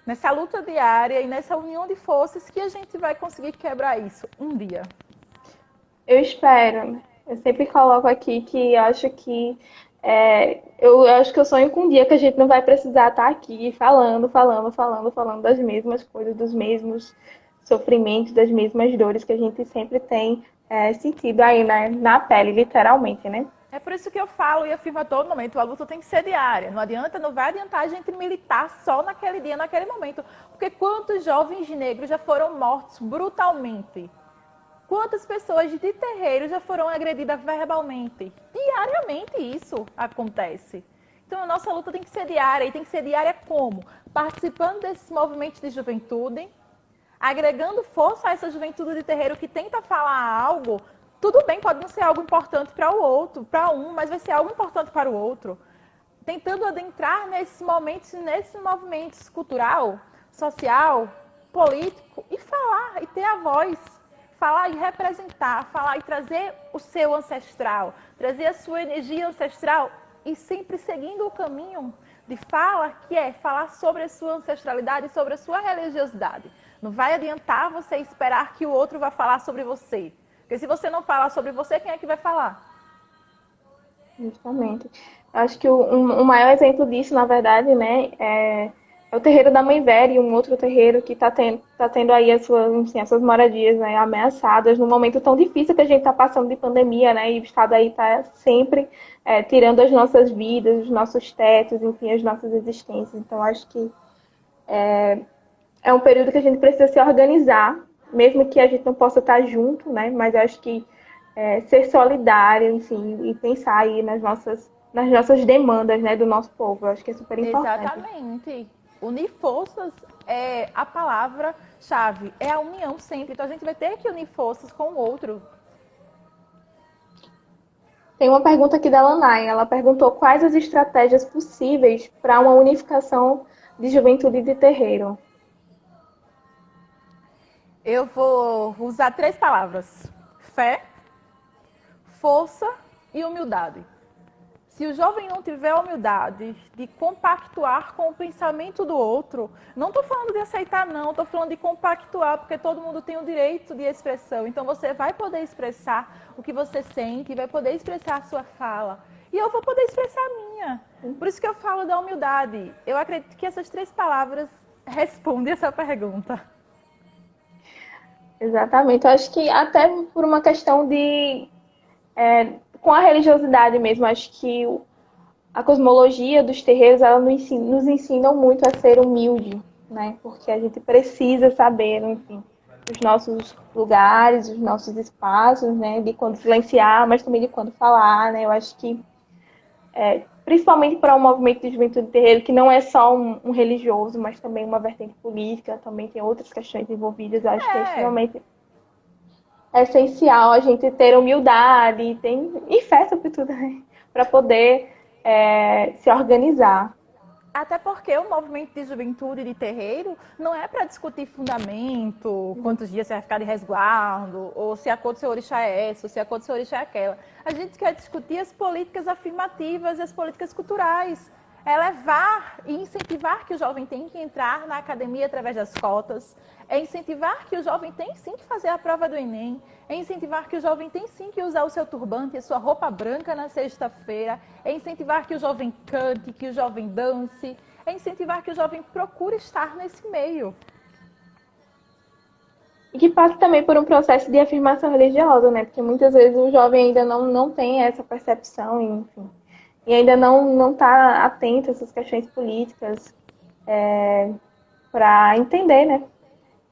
nessa luta diária e nessa união de forças que a gente vai conseguir quebrar isso um dia. Eu espero. Eu sempre coloco aqui que acho que eu acho que eu sonho com um dia que a gente não vai precisar estar aqui falando das mesmas coisas, dos mesmos sofrimentos, das mesmas dores que a gente sempre tem sentido aí na pele, literalmente, né? É por isso que eu falo e afirmo a todo momento, a luta tem que ser diária. Não vai adiantar a gente militar só naquele dia, naquele momento. Porque quantos jovens negros já foram mortos brutalmente? Quantas pessoas de terreiro já foram agredidas verbalmente? Diariamente isso acontece. Então a nossa luta tem que ser diária. E tem que ser diária como? Participando desses movimentos de juventude, agregando força a essa juventude de terreiro que tenta falar algo. Tudo bem, pode não ser algo importante para o outro, para um, mas vai ser algo importante para o outro. Tentando adentrar nesses momentos, nesses movimentos cultural, social, político e falar, e ter a voz. falar e representar, falar e trazer o seu ancestral, trazer a sua energia ancestral e sempre seguindo o caminho de fala, que é falar sobre a sua ancestralidade, sobre a sua religiosidade. Não vai adiantar você esperar que o outro vá falar sobre você. Porque se você não falar sobre você, quem é que vai falar? Justamente. Eu acho que o maior exemplo disso, na verdade, né, é o terreiro da Mãe Vera e um outro terreiro que tá tendo aí as suas moradias, né, ameaçadas num momento tão difícil que a gente está passando de pandemia, né, e o Estado aí está sempre tirando as nossas vidas, os nossos tetos, enfim, as nossas existências. Então, acho que é um período que a gente precisa se organizar, mesmo que a gente não possa estar junto, né, mas eu acho que ser solidário, enfim, e pensar aí nas nossas demandas, né, do nosso povo. Eu acho que é super importante. Exatamente. Unir forças é a palavra-chave, é a união sempre. Então a gente vai ter que unir forças com o outro. Tem uma pergunta aqui da Lanai. Ela perguntou quais as estratégias possíveis para uma unificação de juventude de terreiro. Eu vou usar 3 palavras: fé, força e humildade. Se o jovem não tiver a humildade de compactuar com o pensamento do outro, não estou falando de aceitar, não, estou falando de compactuar, porque todo mundo tem o direito de expressão. Então você vai poder expressar o que você sente, vai poder expressar a sua fala. E eu vou poder expressar a minha. Por isso que eu falo da humildade. Eu acredito que essas 3 palavras respondem essa pergunta. Exatamente. Eu acho que até por uma questão com a religiosidade mesmo, acho que a cosmologia dos terreiros, ela nos ensina muito a ser humilde, né? Porque a gente precisa saber, enfim, os nossos lugares, os nossos espaços, né? De quando silenciar, mas também de quando falar, né? Eu acho que, principalmente para um movimento de juventude terreiro, que não é só um religioso, mas também uma vertente política, também tem outras questões envolvidas, eu acho que é É, extremamente essencial a gente ter humildade e fé, sobretudo, né? Para poder se organizar. até porque o movimento de juventude de terreiro não é para discutir fundamento, quantos dias você vai ficar de resguardo, ou se a cor do seu orixá é essa, ou se a cor do seu orixá é aquela. A gente quer discutir as políticas afirmativas e as políticas culturais. É levar e incentivar que o jovem tem que entrar na academia através das cotas, é incentivar que o jovem tem sim que fazer a prova do Enem, é incentivar que o jovem tem sim que usar o seu turbante e a sua roupa branca na sexta-feira, é incentivar que o jovem cante, que o jovem dance, é incentivar que o jovem procure estar nesse meio. E que passa também por um processo de afirmação religiosa, né? Porque muitas vezes o jovem ainda não tem essa percepção, enfim. E ainda não está atento a essas questões políticas para entender, né?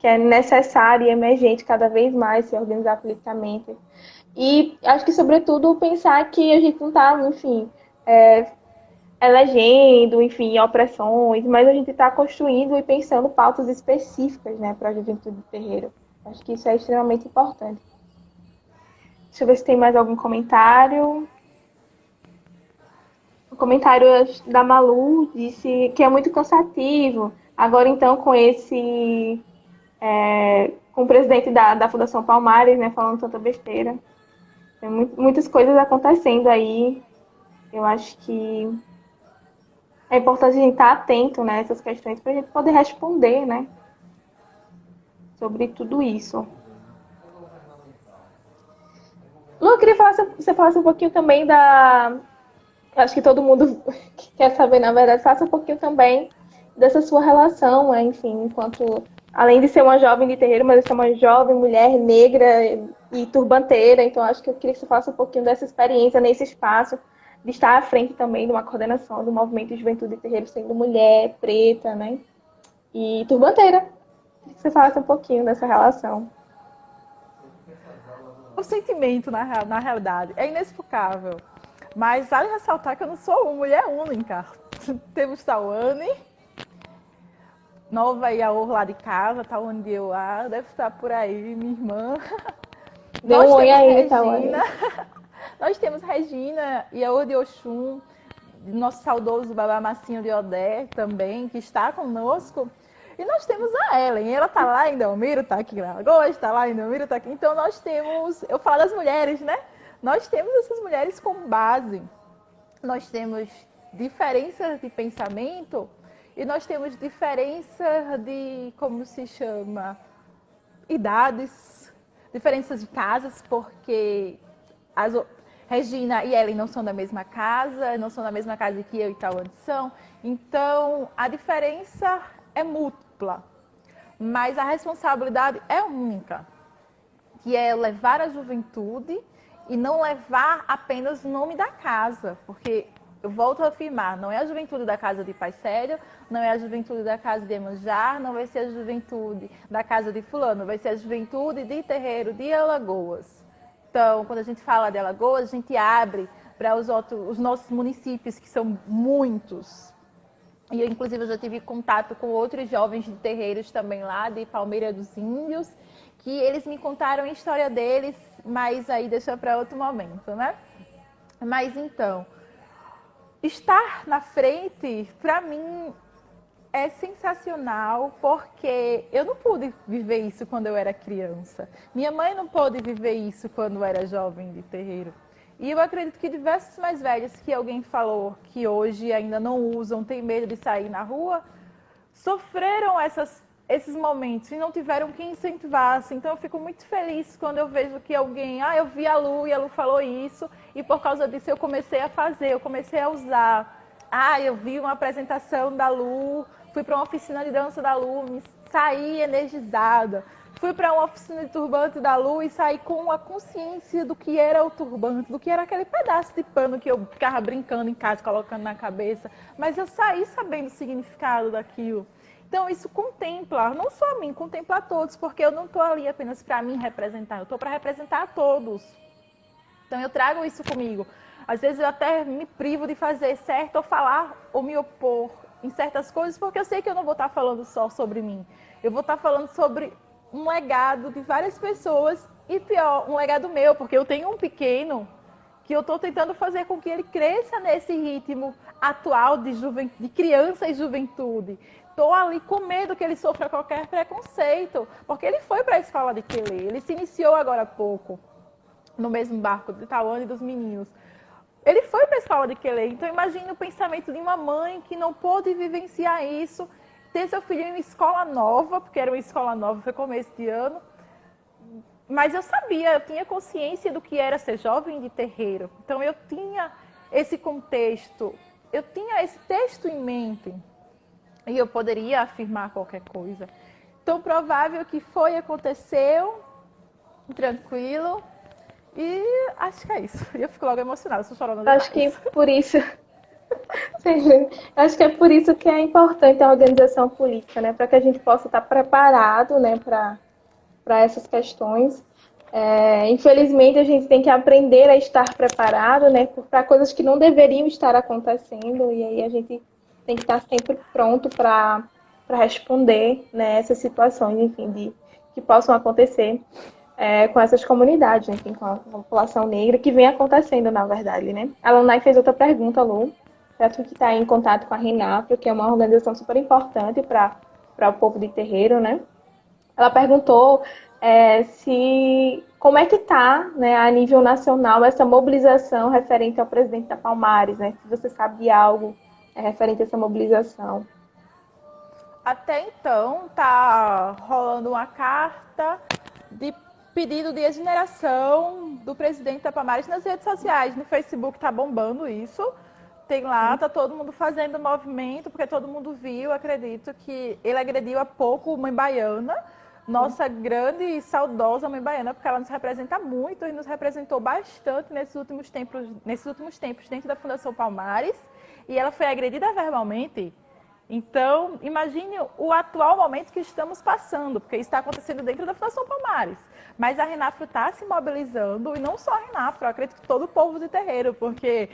Que é necessário e emergente cada vez mais se organizar politicamente. E acho que, sobretudo, pensar que a gente não está, enfim, elegendo, enfim, opressões, mas a gente está construindo e pensando pautas específicas, né, para a juventude do terreiro. Acho que isso é extremamente importante. Deixa eu ver se tem mais algum comentário. O comentário da Malu disse que é muito cansativo. Agora, então, com o presidente da Fundação Palmares, né, falando tanta besteira. Tem muitas coisas acontecendo aí. Eu acho que é importante a gente estar atento, né, a essas questões para a gente poder responder, né, sobre tudo isso. Lu, eu queria que você falasse um pouquinho também acho que todo mundo que quer saber, na verdade, faça um pouquinho também dessa sua relação, né, enfim, além de ser uma jovem de terreiro, mas de ser uma jovem mulher negra e turbanteira, então acho que eu queria que você falasse um pouquinho dessa experiência nesse espaço, de estar à frente também de uma coordenação do movimento de juventude de terreiro, sendo mulher, preta, né, e turbanteira. Queria que você falasse um pouquinho dessa relação. O sentimento, na realidade, é inexplicável. Mas vale ressaltar que eu não sou uma mulher única. Temos Tawane, Nova Iaor lá de casa, Tawane de Euá, deve estar por aí, minha irmã. Dê um oi aí, Tawane. Nós temos Regina, Iaor de Oxum, nosso saudoso Babá Massinho de Odé também, que está conosco. E nós temos a Ellen, ela tá lá em Delmiro, tá aqui em Alagoas, tá lá em Delmiro, tá aqui. Então nós temos, eu falo das mulheres, né? Nós temos essas mulheres como base. Nós temos diferenças de pensamento e nós temos diferença de, como se chama, idades, diferenças de casas, porque Regina e Ellen não são da mesma casa, não são da mesma casa que eu e Tauane são. Então, a diferença é múltipla, mas a responsabilidade é única, que é levar a juventude e não levar apenas o nome da casa, porque eu volto a afirmar, não é a juventude da casa de Pai Sério, não é a juventude da casa de Emanjar, não vai ser a juventude da casa de fulano, vai ser a juventude de Terreiro de Alagoas. Então, quando a gente fala de Alagoas, a gente abre para os nossos municípios, que são muitos. E eu, inclusive, eu já tive contato com outros jovens de terreiros também lá, de Palmeira dos Índios, que eles me contaram a história deles, mas aí deixa para outro momento, né? Mas então, estar na frente, para mim, é sensacional, porque eu não pude viver isso quando eu era criança. Minha mãe não pôde viver isso quando era jovem de terreiro. E eu acredito que diversos mais velhos que alguém falou que hoje ainda não usam, têm medo de sair na rua, sofreram esses momentos e não tiveram quem incentivasse. Então eu fico muito feliz quando eu vejo que alguém, eu vi a Lu e a Lu falou isso, e por causa disso eu comecei a fazer, eu comecei a usar. Eu vi uma apresentação da Lu, fui para uma oficina de dança da Lu, me saí energizada. Fui para uma oficina de turbante da Lu e saí com a consciência do que era o turbante, do que era aquele pedaço de pano que eu ficava brincando em casa, colocando na cabeça. Mas eu saí sabendo o significado daquilo. Então isso contempla, não só a mim, contempla a todos, porque eu não estou ali apenas para mim representar, eu estou para representar a todos. Então eu trago isso comigo. Às vezes eu até me privo de fazer certo ou falar ou me opor em certas coisas, porque eu sei que eu não vou estar falando só sobre mim. Eu vou estar falando sobre um legado de várias pessoas e pior, um legado meu, porque eu tenho um pequeno que eu estou tentando fazer com que ele cresça nesse ritmo atual de criança e juventude. Estou ali com medo que ele sofra qualquer preconceito, porque ele foi para a escola de Quelê, ele se iniciou agora há pouco, no mesmo barco de Tauane e dos meninos. Ele foi para a escola de Quelê, então imagine o pensamento de uma mãe que não pôde vivenciar isso, ter seu filho em uma escola nova, porque era uma escola nova, foi começo de ano, mas eu sabia, eu tinha consciência do que era ser jovem de terreiro, então eu tinha esse contexto, eu tinha esse texto em mente, e eu poderia afirmar qualquer coisa. Então, provável que foi, aconteceu, tranquilo, e acho que é isso. Eu fico logo emocionada, estou chorando. Acho que por isso... Acho que é por isso que é importante a organização política, né? Para que a gente possa estar preparado, né, para essas questões. Infelizmente, a gente tem que aprender a estar preparado, né, para coisas que não deveriam estar acontecendo, e aí a gente tem que estar sempre pronto para responder, né, essas situações, enfim, que possam acontecer com essas comunidades, né, enfim, com a população negra, que vem acontecendo, na verdade, né? A Lanai fez outra pergunta, Lu, para tu que está em contato com a Renafro, que é uma organização super importante para o povo de terreiro, né? Ela perguntou como é que está, né, a nível nacional, essa mobilização referente ao presidente da Palmares, né? Se você sabe de algo referente a essa mobilização. Até então, está rolando uma carta de pedido de exoneração do presidente da Palmares nas redes sociais. No Facebook está bombando isso. Tem lá, tá todo mundo fazendo movimento, porque todo mundo viu, acredito, que ele agrediu há pouco Mãe Baiana, nossa grande e saudosa Mãe Baiana, porque ela nos representa muito e nos representou bastante nesses últimos tempos dentro da Fundação Palmares, e ela foi agredida verbalmente. Então, imagine o atual momento que estamos passando, porque isso está acontecendo dentro da Fundação Palmares. Mas a Renafro está se mobilizando, e não só a Renafro, eu acredito que todo o povo de terreiro, porque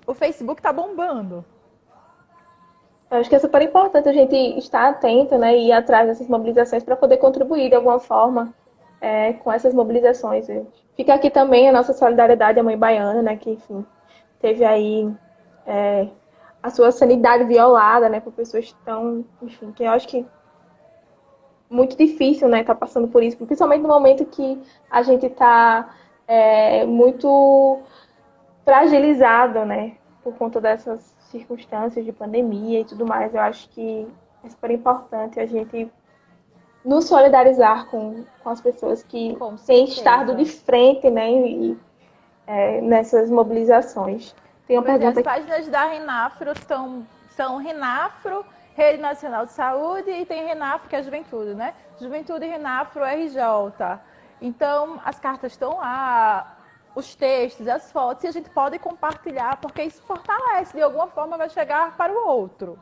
o Facebook está bombando. Eu acho que é super importante a gente estar atento, né, e ir atrás dessas mobilizações para poder contribuir de alguma forma com essas mobilizações. Fica aqui também a nossa solidariedade à Mãe Baiana, né, que, enfim, teve aí a sua sanidade violada, né, por pessoas tão, enfim, que eu acho que muito difícil, né, estar passando por isso, principalmente no momento que a gente está muito fragilizado, né, por conta dessas circunstâncias de pandemia e tudo mais. Eu acho que é super importante a gente nos solidarizar com as pessoas que Com têm estado de certeza. frente, né, nessas mobilizações. Tem uma Pois é, as pergunta. páginas da Renafro são Renafro, Rede Nacional de Saúde, e tem Renafro, que é a Juventude, né? Juventude e Renafro RJ. Então, as cartas estão lá, os textos, as fotos, e a gente pode compartilhar, porque isso fortalece, de alguma forma vai chegar para o outro.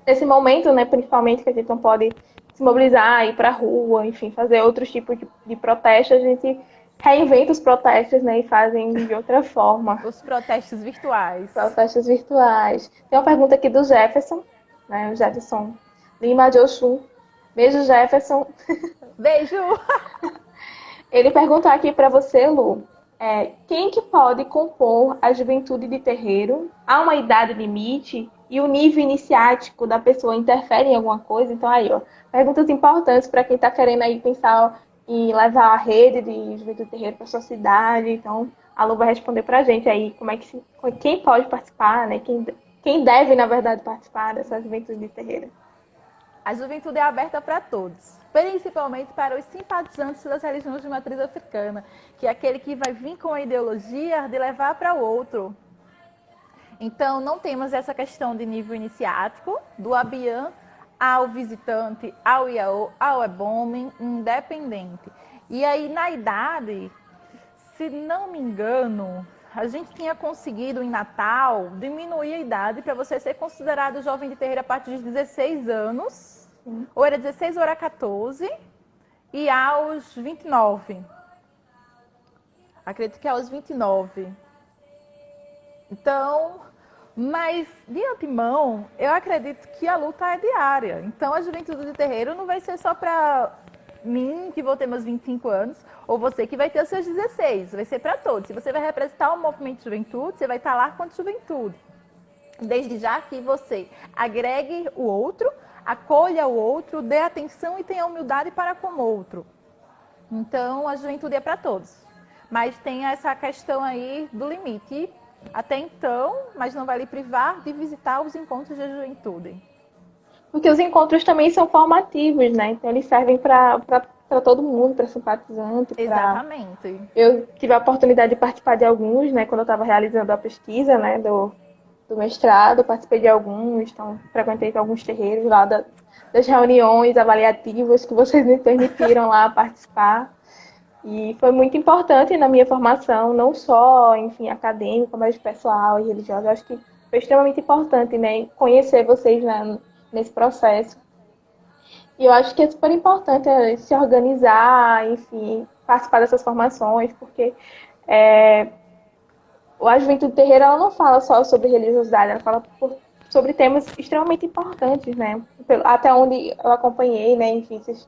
Nesse momento, né, principalmente que a gente não pode se mobilizar, ir para a rua, enfim, fazer outros tipos de protesto, a gente reinventa os protestos, né, e fazem de outra forma. Os protestos virtuais. Protestos virtuais. Tem uma pergunta aqui do Jefferson, né, o Jefferson Lima de Oxum. Beijo, Jefferson. Beijo! Ele perguntou aqui para você, Lu, quem que pode compor a juventude de terreiro? Há uma idade limite? E o nível iniciático da pessoa interfere em alguma coisa? Então, aí, ó, perguntas importantes para quem está querendo aí pensar em levar a rede de juventude de terreiro para sua cidade. Então, a Lu vai responder para a gente aí como é que quem pode participar, né? Quem deve, na verdade, participar dessa juventude de terreiro. A juventude é aberta para todos, principalmente para os simpatizantes das religiões de matriz africana, que é aquele que vai vir com a ideologia de levar para o outro. Então, não temos essa questão de nível iniciático, do Abian ao visitante, ao Iaô, ao Ebomem, independente. E aí, na idade, se não me engano, a gente tinha conseguido em Natal diminuir a idade para você ser considerado jovem de terreiro a partir de 16 anos, ou era 16 ou era 14, e aos 29. Acredito que aos 29. Então, mas de antemão, eu acredito que a luta é diária. Então, a juventude de terreiro não vai ser só para mim, que vou ter meus 25 anos, ou você que vai ter os seus 16. Vai ser para todos. Se você vai representar o movimento de juventude, você vai estar lá quanto juventude. Desde já que você agregue o outro, acolha o outro, dê atenção e tenha humildade para com o outro. Então, a juventude é para todos. Mas tem essa questão aí do limite. Até então, mas não vai lhe privar de visitar os encontros de juventude. Porque os encontros também são formativos, né? Então, eles servem para todo mundo, para simpatizante, para... Exatamente. Eu tive a oportunidade de participar de alguns, né? Quando eu estava realizando a pesquisa, né? Do mestrado, participei de alguns, então frequentei alguns terreiros lá das reuniões avaliativas que vocês me permitiram lá participar. E foi muito importante na minha formação, não só, enfim, acadêmica, mas pessoal e religiosa. Eu acho que foi extremamente importante, né, conhecer vocês, né, nesse processo. E eu acho que é super importante se organizar, enfim, participar dessas formações, porque a juventude terreira ela não fala só sobre religiosidade, ela fala sobre temas extremamente importantes, né? Até onde eu acompanhei, né, enfim, vocês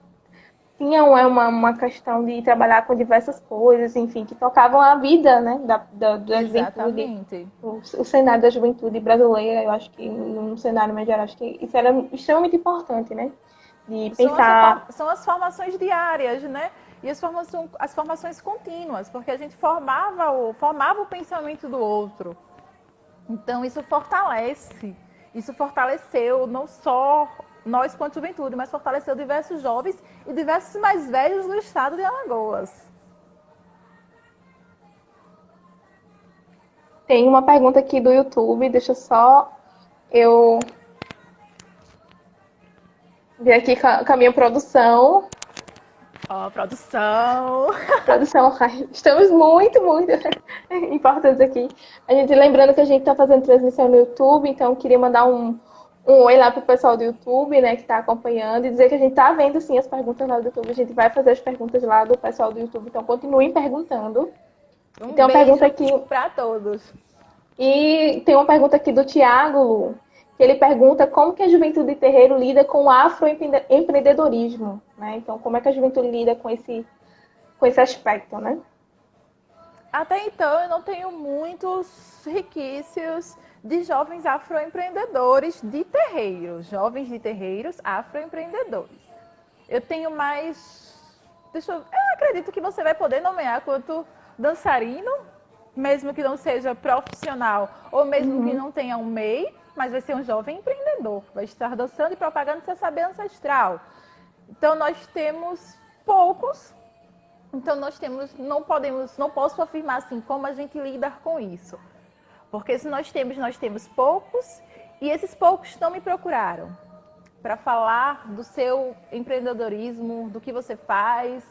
tinham uma questão de trabalhar com diversas coisas, enfim, que tocavam a vida, né, da juventude, Exatamente. o cenário da juventude brasileira. Eu acho que, num cenário mais geral, acho que isso era extremamente importante, né, de pensar... São as formações diárias, né? E as formações contínuas, porque a gente formava o pensamento do outro. Então, isso fortalece. Isso fortaleceu não só nós quanto juventude, mas fortaleceu diversos jovens e diversos mais velhos do estado de Alagoas. Tem uma pergunta aqui do YouTube, deixa só eu ver aqui com a minha produção. Ó, produção! Produção, estamos muito, muito importantes aqui. A gente lembrando que a gente está fazendo transmissão no YouTube, então queria mandar um oi lá pro pessoal do YouTube, né, que está acompanhando, e dizer que a gente está vendo sim as perguntas lá do YouTube. A gente vai fazer as perguntas lá do pessoal do YouTube, então continuem perguntando. Um Tem uma beijo pergunta aqui para todos. E tem uma pergunta aqui do Tiago, Lu, que ele pergunta como que a juventude terreiro lida com o afroempreendedorismo, né? Então, como é que a juventude lida com esse aspecto, né? Até então, eu não tenho muitos requisitos de jovens afroempreendedores de terreiros, jovens de terreiros afroempreendedores. Eu tenho mais, eu acredito que você vai poder nomear quanto dançarino, mesmo que não seja profissional, ou mesmo que não tenha um MEI, mas vai ser um jovem empreendedor, vai estar dançando e propagando seu saber ancestral. Então nós temos poucos, então não posso afirmar assim como a gente lida com isso. Porque se nós temos poucos, e esses poucos não me procuraram para falar do seu empreendedorismo, do que você faz,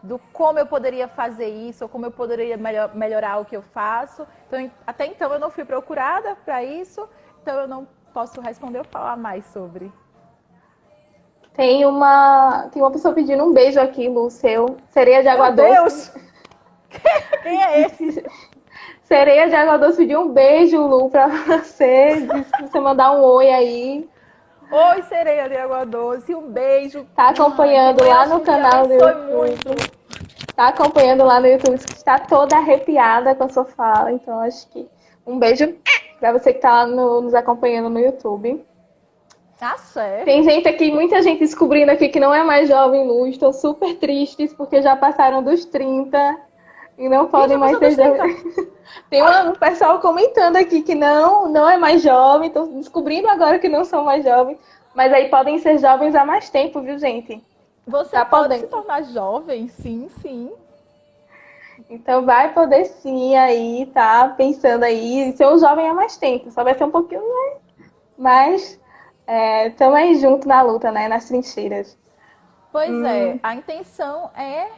do como eu poderia fazer isso, ou como eu poderia melhorar o que eu faço. Então, até então eu não fui procurada para isso, então eu não posso responder ou falar mais sobre. Tem uma pessoa pedindo um beijo aqui, Lu, seu. Sereia de água Meu doce. Deus! Quem é esse? Sereia de água doce pediu um beijo, Lu, pra você. Disse pra você mandar um oi aí. Oi, Sereia de Água Doce, um beijo. Tá acompanhando lá no canal do YouTube. Muito. Tá acompanhando lá no YouTube, está toda arrepiada com a sua fala. Então, acho que um beijo pra você que tá lá nos acompanhando no YouTube. Tá certo. Tem gente aqui, muita gente descobrindo aqui que não é mais jovem, Lu. Estou super tristes porque já passaram dos 30 e não podem mais ser jovens. Tem um pessoal comentando aqui que não é mais jovem, estão descobrindo agora que não são mais jovens, mas aí podem ser jovens há mais tempo, viu, gente? Você tá pode podendo se tornar jovem, sim, sim. Então vai poder sim aí, tá pensando aí, ser um jovem há mais tempo, só vai ser um pouquinho mais, estamos aí junto na luta, né, nas trincheiras. Pois é, a intenção é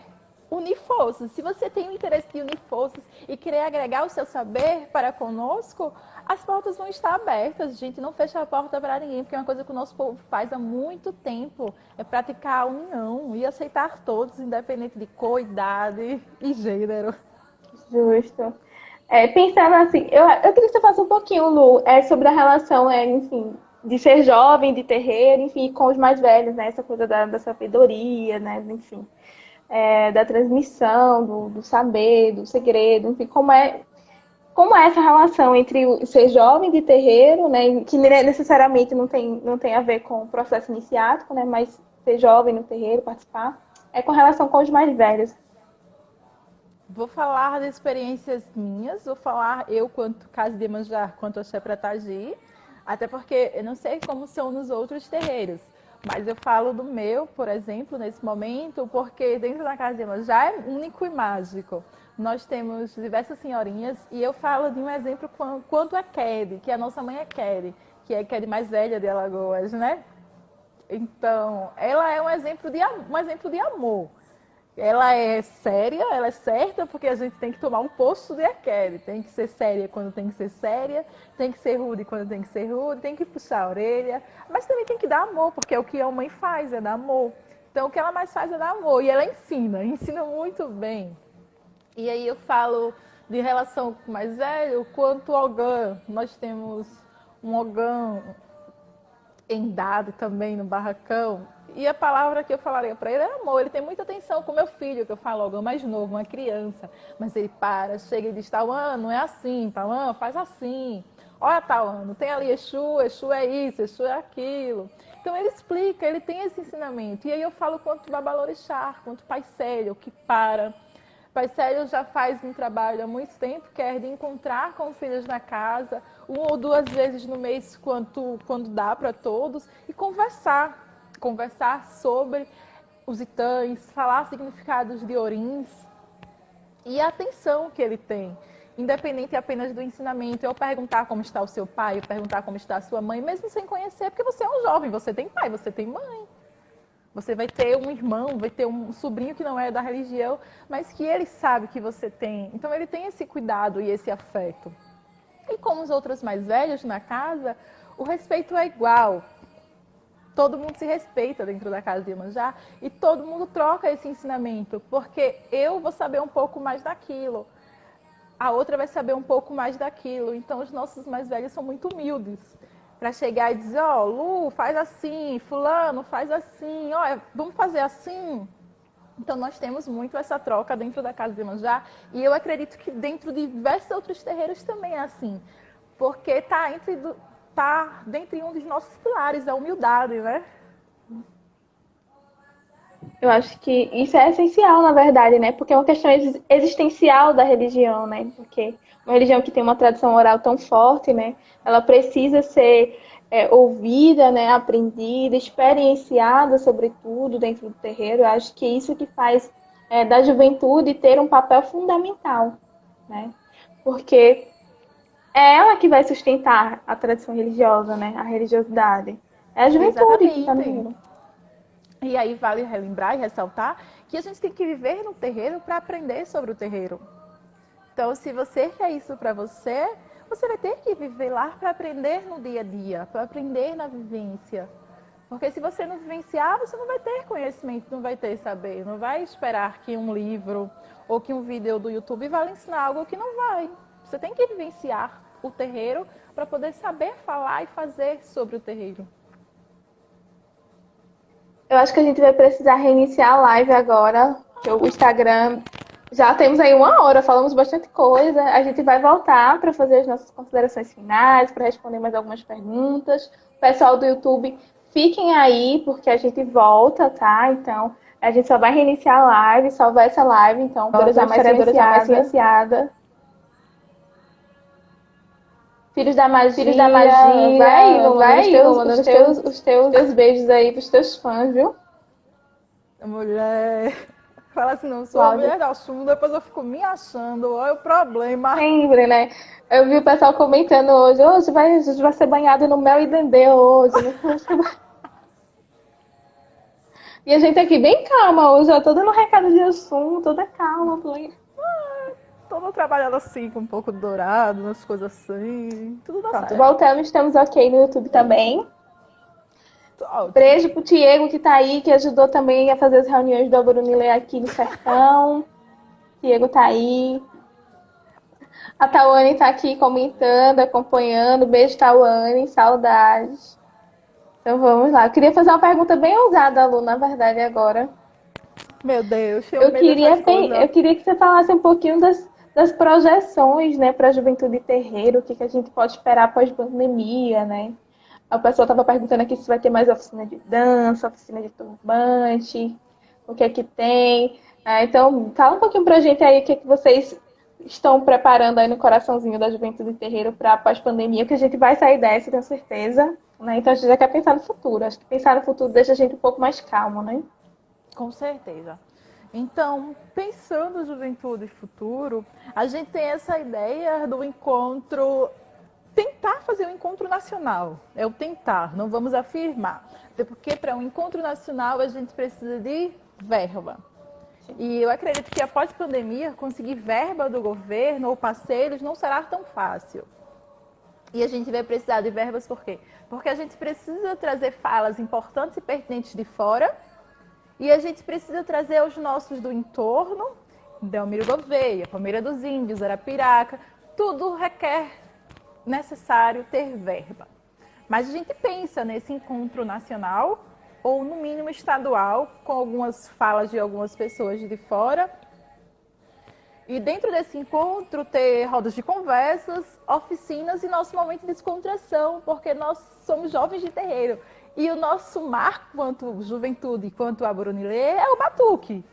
unir forças. Se você tem o interesse de unir forças e querer agregar o seu saber para conosco, as portas vão estar abertas. A gente não fecha a porta para ninguém, porque é uma coisa que o nosso povo faz há muito tempo, é praticar a união e aceitar todos, independente de cor, idade e gênero. Justo. Pensando assim, eu queria que você falasse um pouquinho, Lu, sobre a relação, enfim, de ser jovem, de terreiro, enfim, com os mais velhos, né? Essa coisa da sabedoria, né? Enfim. Da transmissão, do saber, do segredo, enfim, como é essa relação entre ser jovem de terreiro, né, que necessariamente não tem a ver com o processo iniciático, né, mas ser jovem no terreiro, participar, com relação com os mais velhos. Vou falar de experiências minhas, vou falar eu quanto Casa de Iemanjá, quanto Axé Pratagi, até porque eu não sei como são nos outros terreiros. Mas eu falo do meu, por exemplo, nesse momento, porque dentro da Casa de Iemanjá é único e mágico. Nós temos diversas senhorinhas e eu falo de um exemplo quanto a Kedi, que a nossa mãe é Kedi, que é a Kedi mais velha de Alagoas, né? Então, ela é um exemplo de amor. Ela é séria, ela é certa, porque a gente tem que tomar um posto de Akeri. Tem que ser séria quando tem que ser séria, tem que ser rude quando tem que ser rude, tem que puxar a orelha, mas também tem que dar amor, porque é o que a mãe faz, é dar amor. Então, o que ela mais faz é dar amor, e ela ensina muito bem. E aí eu falo de relação com o mais velho, quanto ao Ogã. Nós temos um Ogã endado também no barracão, e a palavra que eu falaria para ele é amor. Ele tem muita atenção com meu filho, que eu falo logo, é mais novo, uma criança. Mas ele chega e diz, Tauan, não é assim, Tauan, faz assim. Olha, Tauan, tem ali Exu é isso, Exu é aquilo. Então ele explica, ele tem esse ensinamento. E aí eu falo quanto Babalorixá, quanto Pai Célio, que para. Pai Célio já faz um trabalho há muito tempo, que é de encontrar com os filhos na casa, 1 ou 2 vezes no mês, quando dá para todos, e conversar sobre os itãs, falar significados de orins e a atenção que ele tem, independente apenas do ensinamento. Eu perguntar como está o seu pai, eu perguntar como está a sua mãe, mesmo sem conhecer, porque você é um jovem, você tem pai, você tem mãe. Você vai ter um irmão, vai ter um sobrinho que não é da religião, mas que ele sabe que você tem. Então ele tem esse cuidado e esse afeto. E como os outros mais velhos na casa, o respeito é igual. Todo mundo se respeita dentro da Casa de Iemanjá e todo mundo troca esse ensinamento, porque eu vou saber um pouco mais daquilo, a outra vai saber um pouco mais daquilo. Então os nossos mais velhos são muito humildes para chegar e dizer, ó, Lu, faz assim, fulano, faz assim, ó, vamos fazer assim. Então nós temos muito essa troca dentro da Casa de Iemanjá e eu acredito que dentro de diversos outros terreiros também é assim. porque tá dentre um dos nossos pilares, a humildade, né? Eu acho que isso é essencial, na verdade, né? Porque é uma questão existencial da religião, né? Porque uma religião que tem uma tradição oral tão forte, né? Ela precisa ser ouvida, né? Aprendida, experienciada, sobretudo, dentro do terreiro. Eu acho que é isso que faz da juventude ter um papel fundamental, né? Porque é ela que vai sustentar a tradição religiosa, né? A religiosidade. É a juventude que está no Exatamente. meio. E aí vale relembrar e ressaltar que a gente tem que viver no terreiro para aprender sobre o terreiro. Então, se você quer isso para você, você vai ter que viver lá para aprender no dia a dia, para aprender na vivência. Porque se você não vivenciar, você não vai ter conhecimento, não vai ter saber, não vai esperar que um livro ou que um vídeo do YouTube vá lhe ensinar algo que não vai. Você tem que vivenciar o terreiro para poder saber falar e fazer sobre o terreiro. Eu acho que a gente vai precisar reiniciar a live agora, que o Instagram já temos aí 1 hora, falamos bastante coisa. A gente vai voltar para fazer as nossas considerações finais, para responder mais algumas perguntas. O pessoal do YouTube, fiquem aí, porque a gente volta, tá? Então, a gente só vai reiniciar a live, salvar essa live, então, a historiadora já mais silenciada. Filhos da magia, vai, Igor, mandando os teus beijos aí pros teus fãs, viu? Mulher, fala assim, não sou mulher do assunto, depois eu fico me achando, olha o problema. Sempre, né? Eu vi o pessoal comentando hoje vai ser banhado no mel e dendê hoje. E a gente aqui bem calma hoje, ó, toda no recado de assunto, toda calma. Toda trabalhando assim, com um pouco dourado, umas coisas assim, tudo dá certo. Voltamos, estamos ok no YouTube também. Beijo pro Diego que tá aí, que ajudou também a fazer as reuniões do Aborunilê aqui no Sertão. Diego tá aí. A Tawane tá aqui comentando, acompanhando. Beijo, Tawane, saudades. Então vamos lá. Eu queria fazer uma pergunta bem ousada, Lu, na verdade, agora. Meu Deus, eu queria que você falasse um pouquinho das projeções, né, para a juventude terreiro, o que a gente pode esperar após pandemia, né? A pessoa estava perguntando aqui se vai ter mais oficina de dança, oficina de turbante, o que é que tem. Então, fala um pouquinho para a gente aí o que é que vocês estão preparando aí no coraçãozinho da juventude terreiro para pós-pandemia, que a gente vai sair dessa, tenho certeza. Né? Então, a gente já quer pensar no futuro. Acho que pensar no futuro deixa a gente um pouco mais calmo, né? Com certeza. Então, pensando juventude e futuro, a gente tem essa ideia do encontro, tentar fazer um encontro nacional. É o tentar, não vamos afirmar. Até porque para um encontro nacional a gente precisa de verba. E eu acredito que após a pandemia, conseguir verba do governo ou parceiros não será tão fácil. E a gente vai precisar de verbas por quê? Porque a gente precisa trazer falas importantes e pertinentes de fora. E a gente precisa trazer os nossos do entorno, Delmiro Gouveia, Palmeira dos Índios, Arapiraca, tudo requer necessário ter verba. Mas a gente pensa nesse encontro nacional, ou no mínimo estadual, com algumas falas de algumas pessoas de fora. E dentro desse encontro ter rodas de conversas, oficinas e nosso momento de descontração, porque nós somos jovens de terreiro. E o nosso marco, quanto juventude, quanto a Aborunilê, é o batuque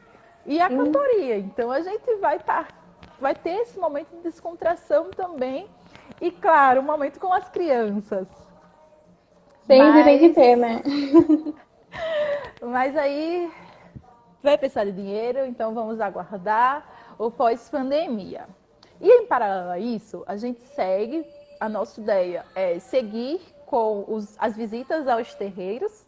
e a cantoria. Então, a gente vai ter esse momento de descontração também. E, claro, um momento com as crianças. Sempre tem que ter, né? Mas aí vai precisar de dinheiro, então vamos aguardar o pós-pandemia. E, em paralelo a isso, a gente segue, a nossa ideia é seguir com as visitas aos terreiros,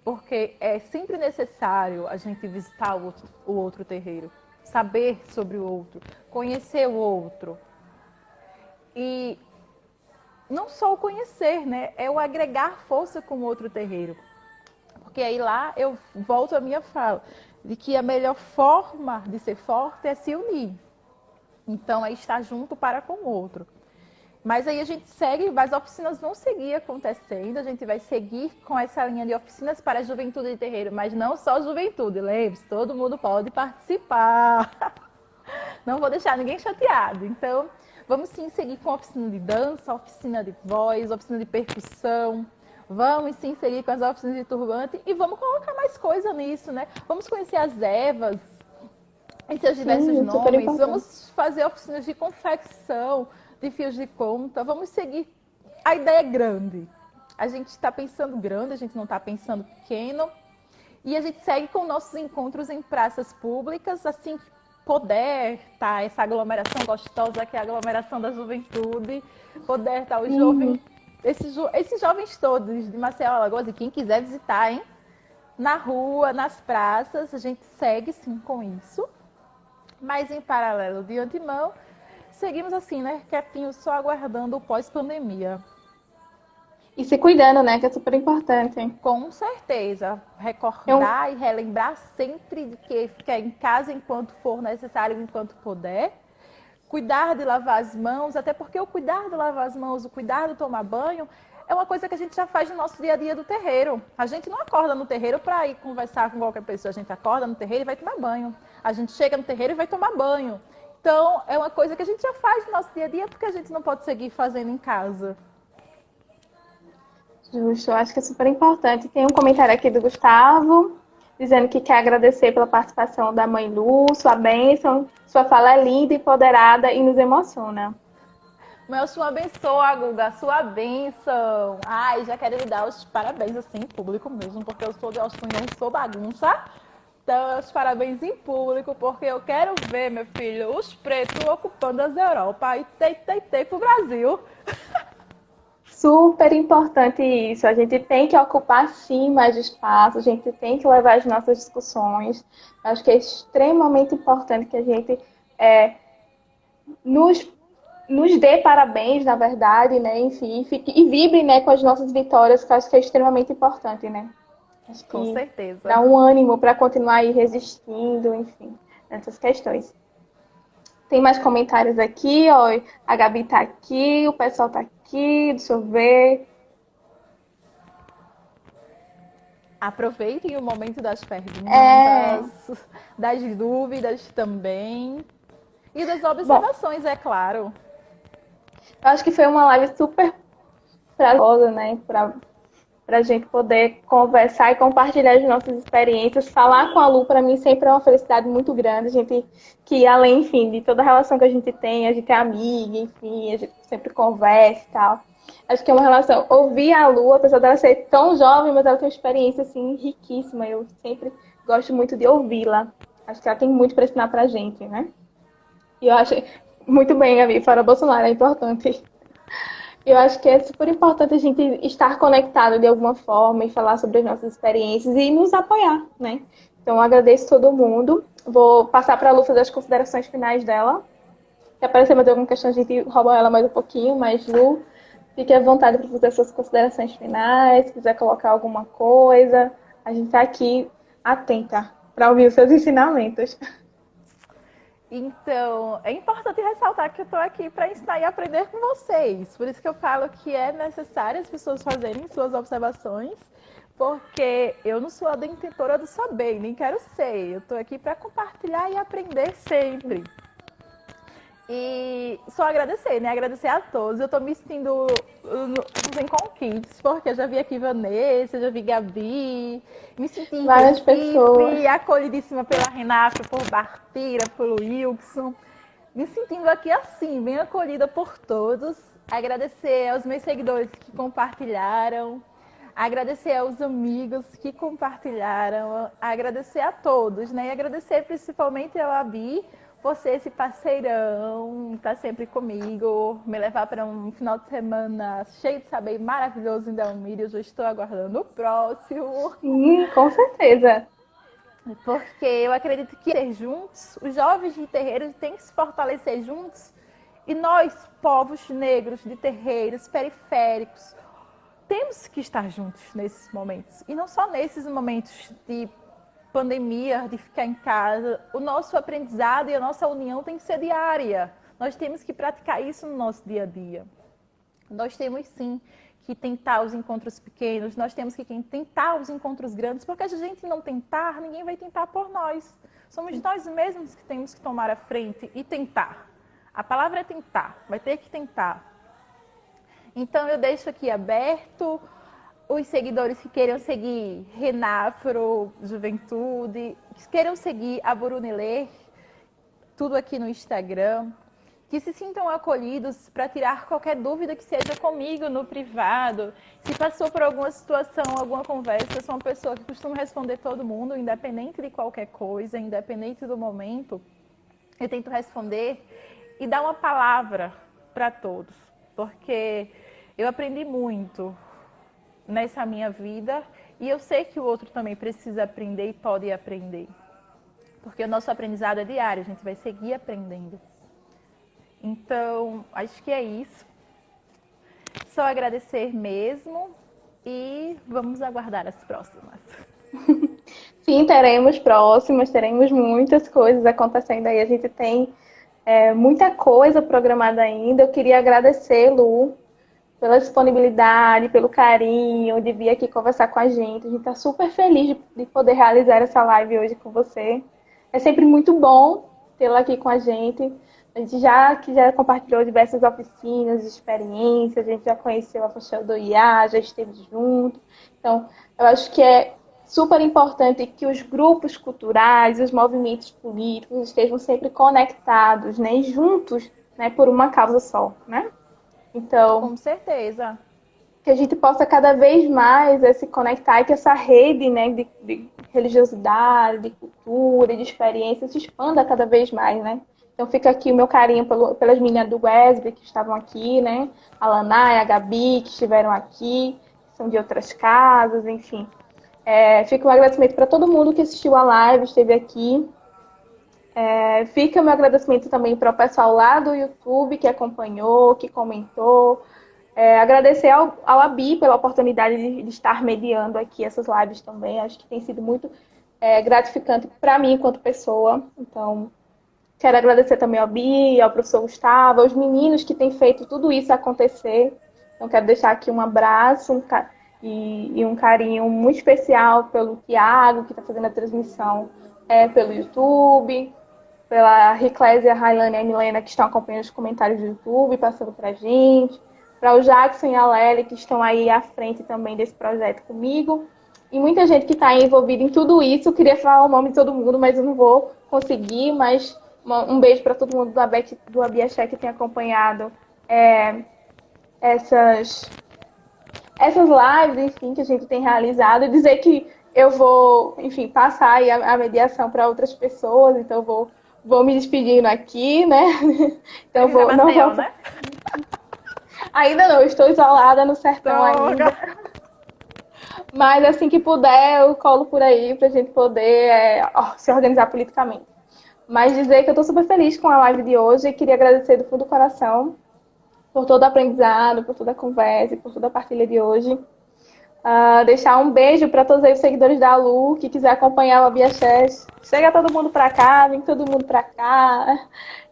porque é sempre necessário a gente visitar o outro terreiro, saber sobre o outro, conhecer o outro. E não só o conhecer, né? É o agregar força com o outro terreiro. Porque aí lá eu volto à minha fala, de que a melhor forma de ser forte é se unir. Então, é estar junto para com o outro. Mas aí a gente segue, as oficinas vão seguir acontecendo, a gente vai seguir com essa linha de oficinas para a juventude de terreiro, mas não só juventude, lembre-se, todo mundo pode participar. Não vou deixar ninguém chateado. Então, Vamos sim seguir com oficina de dança, oficina de voz, oficina de percussão. Vamos sim seguir com as oficinas de turbante e vamos colocar mais coisa nisso, né? Vamos conhecer as ervas em seus diversos Sim, super nomes. importante. Vamos fazer oficinas de confecção, de fios de conta. Vamos seguir. A ideia é grande. A gente está pensando grande, a gente não está pensando pequeno. E a gente segue com nossos encontros em praças públicas, assim que puder estar essa aglomeração gostosa, que é a aglomeração da juventude, puder estar os jovens, esses jovens todos de Maceió, Alagoas, e quem quiser visitar, hein? Na rua, nas praças, a gente segue sim com isso. Mas em paralelo, de antemão, seguimos assim, né? Quietinho, só aguardando o pós-pandemia. E se cuidando, né? Que é super importante. Com certeza, Eu, recordar e relembrar sempre de que ficar em casa enquanto for necessário, enquanto puder. Cuidar de lavar as mãos, até porque o cuidar de lavar as mãos, o cuidar de tomar banho, é uma coisa que a gente já faz no nosso dia a dia do terreiro. A gente não acorda no terreiro para ir conversar com qualquer pessoa, a gente acorda no terreiro e vai tomar banho. A gente chega no terreiro e vai tomar banho. Então, é uma coisa que a gente já faz no nosso dia a dia, porque a gente não pode seguir fazendo em casa. justo, eu acho que é super importante. Tem um comentário aqui do Gustavo, dizendo que quer agradecer pela participação da mãe Lu, sua bênção. Sua fala é linda, empoderada e nos emociona. Meu senhor abençoa, Guga, sua bênção. Ai, já quero lhe dar os parabéns assim em público mesmo, porque eu sou de Austin, não sou bagunça. Então, os parabéns em público, porque eu quero ver, meu filho, os pretos ocupando as Europa e tei pro Brasil. Super importante isso. A gente tem que ocupar sim mais espaço, a gente tem que levar as nossas discussões. Acho que é extremamente importante que a gente é, nos, nos dê parabéns, na verdade, né? Enfim, e vibre, né, com as nossas vitórias, que eu acho que é extremamente importante, né? Acho Com que certeza. dá um ânimo para continuar aí resistindo, enfim, nessas questões. Tem mais comentários aqui, ó. A Gabi tá aqui, o pessoal tá aqui, deixa eu ver. Aproveitem o momento das É, perguntas, das dúvidas também. E das bom, observações, é claro. eu acho que foi uma live super prazerosa, né? Pra gente poder conversar e compartilhar as nossas experiências. Falar com a Lu, para mim, sempre é uma felicidade muito grande. A gente, que além, enfim, de toda a relação que a gente é amiga, enfim, a gente sempre conversa e tal. Acho que é uma relação. Ouvir a Lu, apesar dela ser tão jovem, mas ela tem uma experiência, assim, riquíssima. Eu sempre gosto muito de ouvi-la. Acho que ela tem muito para ensinar pra gente, né? E eu acho muito bem, Gabi, fora Bolsonaro, é importante. Eu acho que é super importante a gente estar conectado de alguma forma e falar sobre as nossas experiências e nos apoiar, né? Então, eu agradeço todo mundo. Vou passar para a Lu fazer as considerações finais dela. Se aparecer mais alguma questão, a gente rouba ela mais um pouquinho, mas Lu, fique à vontade para fazer suas considerações finais, se quiser colocar alguma coisa. A gente está aqui atenta para ouvir os seus ensinamentos. Então, é importante ressaltar que eu estou aqui para ensinar e aprender com vocês. Por isso que eu falo que é necessário as pessoas fazerem suas observações, porque eu não sou a detentora do saber, nem quero ser. Eu estou aqui para compartilhar e aprender sempre. E só agradecer, né? Agradecer a todos. Eu tô me sentindo sem conquites, porque eu já vi aqui Vanessa, já vi Gabi, me senti em Várias pessoas. Recife, acolhidíssima pela Renata, por Bartira, pelo Wilson. Me sentindo aqui assim, bem acolhida por todos. Agradecer aos meus seguidores que compartilharam. Agradecer aos amigos que compartilharam. Agradecer a todos, né? E agradecer principalmente ao Abi, por ser esse parceirão, tá sempre comigo, me levar para um final de semana cheio de saber maravilhoso em Delmiro. Eu já estou aguardando o próximo. Sim, com certeza. Porque eu acredito que ser juntos, os jovens de terreiros têm que se fortalecer juntos. E nós, povos negros de terreiros periféricos, temos que estar juntos nesses momentos. E não só nesses momentos de pandemia, de ficar em casa. O nosso aprendizado e a nossa união tem que ser diária. Nós temos que praticar isso no nosso dia a dia. Nós temos sim que tentar os encontros pequenos, nós temos que tentar os encontros grandes, porque se a gente não tentar, ninguém vai tentar por nós. Somos nós mesmos que temos que tomar a frente e tentar. A palavra é tentar, vai ter que tentar. Então eu deixo aqui aberto os seguidores que queiram seguir Renafro Juventude, que queiram seguir a Brunelê, tudo aqui no Instagram, que se sintam acolhidos para tirar qualquer dúvida que seja comigo no privado. Se passou por alguma situação, alguma conversa, eu sou uma pessoa que costuma responder todo mundo, independente de qualquer coisa, independente do momento. Eu tento responder e dar uma palavra para todos, porque eu aprendi muito nessa minha vida e eu sei que o outro também precisa aprender e pode aprender. Porque o nosso aprendizado é diário, a gente vai seguir aprendendo. Então, acho que é isso. Só agradecer mesmo e vamos aguardar as próximas. Sim, teremos próximas, teremos muitas coisas acontecendo aí. A gente tem muita coisa programada ainda. Eu queria agradecer, Lu, pela disponibilidade, pelo carinho de vir aqui conversar com a gente. A gente está super feliz de poder realizar essa live hoje com você. É sempre muito bom tê-la aqui com a gente. A gente já compartilhou diversas oficinas, experiências, a gente já conheceu a Funchal do IA, já esteve junto. Então, eu acho que é super importante que os grupos culturais, os movimentos políticos estejam sempre conectados, né, e juntos, né, por uma causa só, né? Então, com certeza. Que a gente possa cada vez mais se conectar e que essa rede, né, de religiosidade, de cultura, de experiência se expanda cada vez mais, né? Então fica aqui o meu carinho pelas meninas do Wesley que estavam aqui, né? A Lanai, a Gabi, que estiveram aqui, que são de outras casas, enfim. Fica um agradecimento para todo mundo que assistiu a live, esteve aqui. Fica o meu agradecimento também para o pessoal lá do YouTube que acompanhou, que comentou. Agradecer ao Abi pela oportunidade de estar mediando aqui essas lives também. Acho que tem sido muito gratificante para mim enquanto pessoa. Então, quero agradecer também ao Abi, ao professor Gustavo, aos meninos que têm feito tudo isso acontecer. Então, quero deixar aqui um abraço e um carinho muito especial pelo Tiago, que está fazendo a transmissão pelo YouTube, pela Riclésia, a Railane e a Milena, que estão acompanhando os comentários do YouTube, passando para a gente. Para o Jackson e a Lely, que estão aí à frente também desse projeto comigo. E muita gente que está envolvida em tudo isso. Eu queria falar o nome de todo mundo, mas eu não vou conseguir. Mas um beijo para todo mundo do Abiaxé que tem acompanhado essas lives, enfim, que a gente tem realizado. E dizer que eu vou, enfim, passar aí a mediação para outras pessoas. Então, eu vou me despedindo aqui, né? Então, não vou... né? Ainda não, estou isolada no sertão ainda. Mas assim que puder, eu colo por aí pra gente poder se organizar politicamente. Mas dizer que eu estou super feliz com a live de hoje e queria agradecer do fundo do coração por todo o aprendizado, por toda a conversa e por toda a partilha de hoje. Deixar um beijo para todos aí os seguidores da Lu, que quiser acompanhar o Abiaxé. Chega todo mundo para cá, vem todo mundo para cá.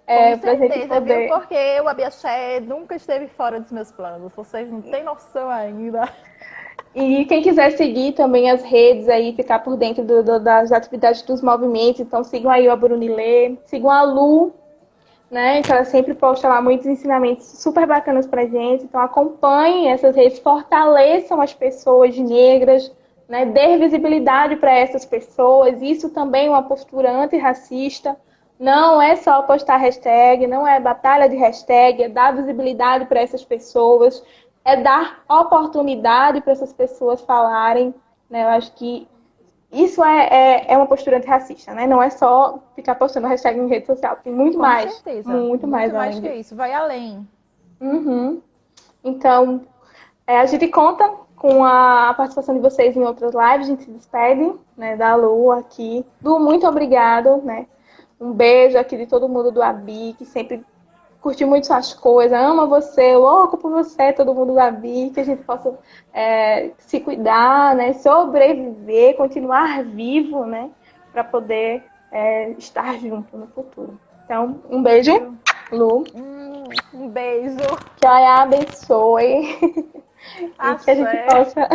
Com certeza, gente poder... viu? Porque o Abiaxé nunca esteve fora dos meus planos. Vocês não têm noção ainda. E quem quiser seguir também as redes aí, ficar por dentro das atividades dos movimentos, então sigam aí a Brunilê, sigam a Lu, né? Que ela sempre posta lá muitos ensinamentos super bacanas pra gente. Então acompanhem essas redes, fortaleçam as pessoas negras, né? Dê visibilidade para essas pessoas. Isso também é uma postura antirracista. Não é só postar hashtag, não é batalha de hashtag, é dar visibilidade para essas pessoas, é dar oportunidade para essas pessoas falarem, né? Eu acho que isso é uma postura antirracista, né? Não é só ficar postando hashtag em rede social, tem muito mais. Com certeza. Muito mais que isso, vai além. Uhum. Então, a gente conta com a participação de vocês em outras lives, a gente se despede, né, da Lu aqui. Lu, muito obrigado, né? Um beijo aqui de todo mundo do Abi, que sempre curtiu muito suas coisas, ama você, louco por você, todo mundo do Abi, que a gente possa se cuidar, né, sobreviver, continuar vivo, né, para poder estar junto no futuro. Então, um beijo, Lu. Um beijo. Que a abençoe. E que a gente possa,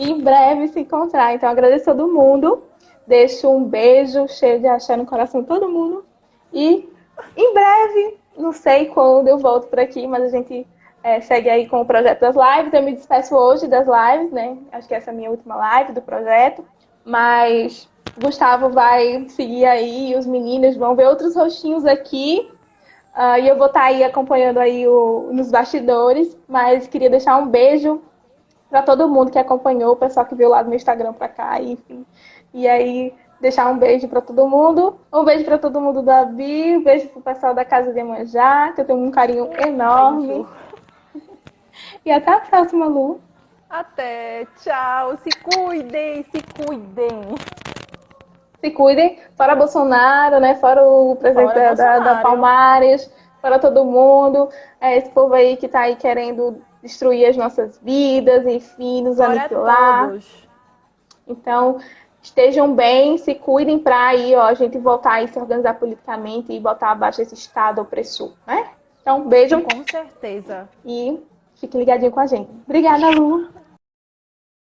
em breve, se encontrar. Então, agradeço a todo mundo. Deixo um beijo cheio de axé no coração de todo mundo. E, em breve, não sei quando eu volto por aqui, mas a gente segue aí com o projeto das lives. Eu me despeço hoje das lives, né? Acho que essa é a minha última live do projeto. Mas Gustavo vai seguir aí, os meninos vão ver outros rostinhos aqui. E eu vou estar aí acompanhando aí nos bastidores. Mas queria deixar um beijo para todo mundo que acompanhou, o pessoal que veio lá do meu Instagram para cá, enfim. E aí, deixar um beijo para todo mundo. Um beijo para todo mundo da Bi, um beijo pro pessoal da Casa de Iemanjá, que eu tenho um carinho enorme. E até a próxima, Lu. Até, tchau. Se cuidem, se cuidem. Se cuidem, fora Bolsonaro, né? Fora o presidente da Palmares, fora todo mundo. Esse povo aí que tá aí querendo destruir as nossas vidas, enfim, nos aniquilar. Todos. Então, estejam bem, se cuidem para aí, ó, a gente voltar a se organizar politicamente e botar abaixo esse Estado opressor, né? Então, beijo. Com certeza. E fiquem ligadinhos com a gente. Obrigada, Lu.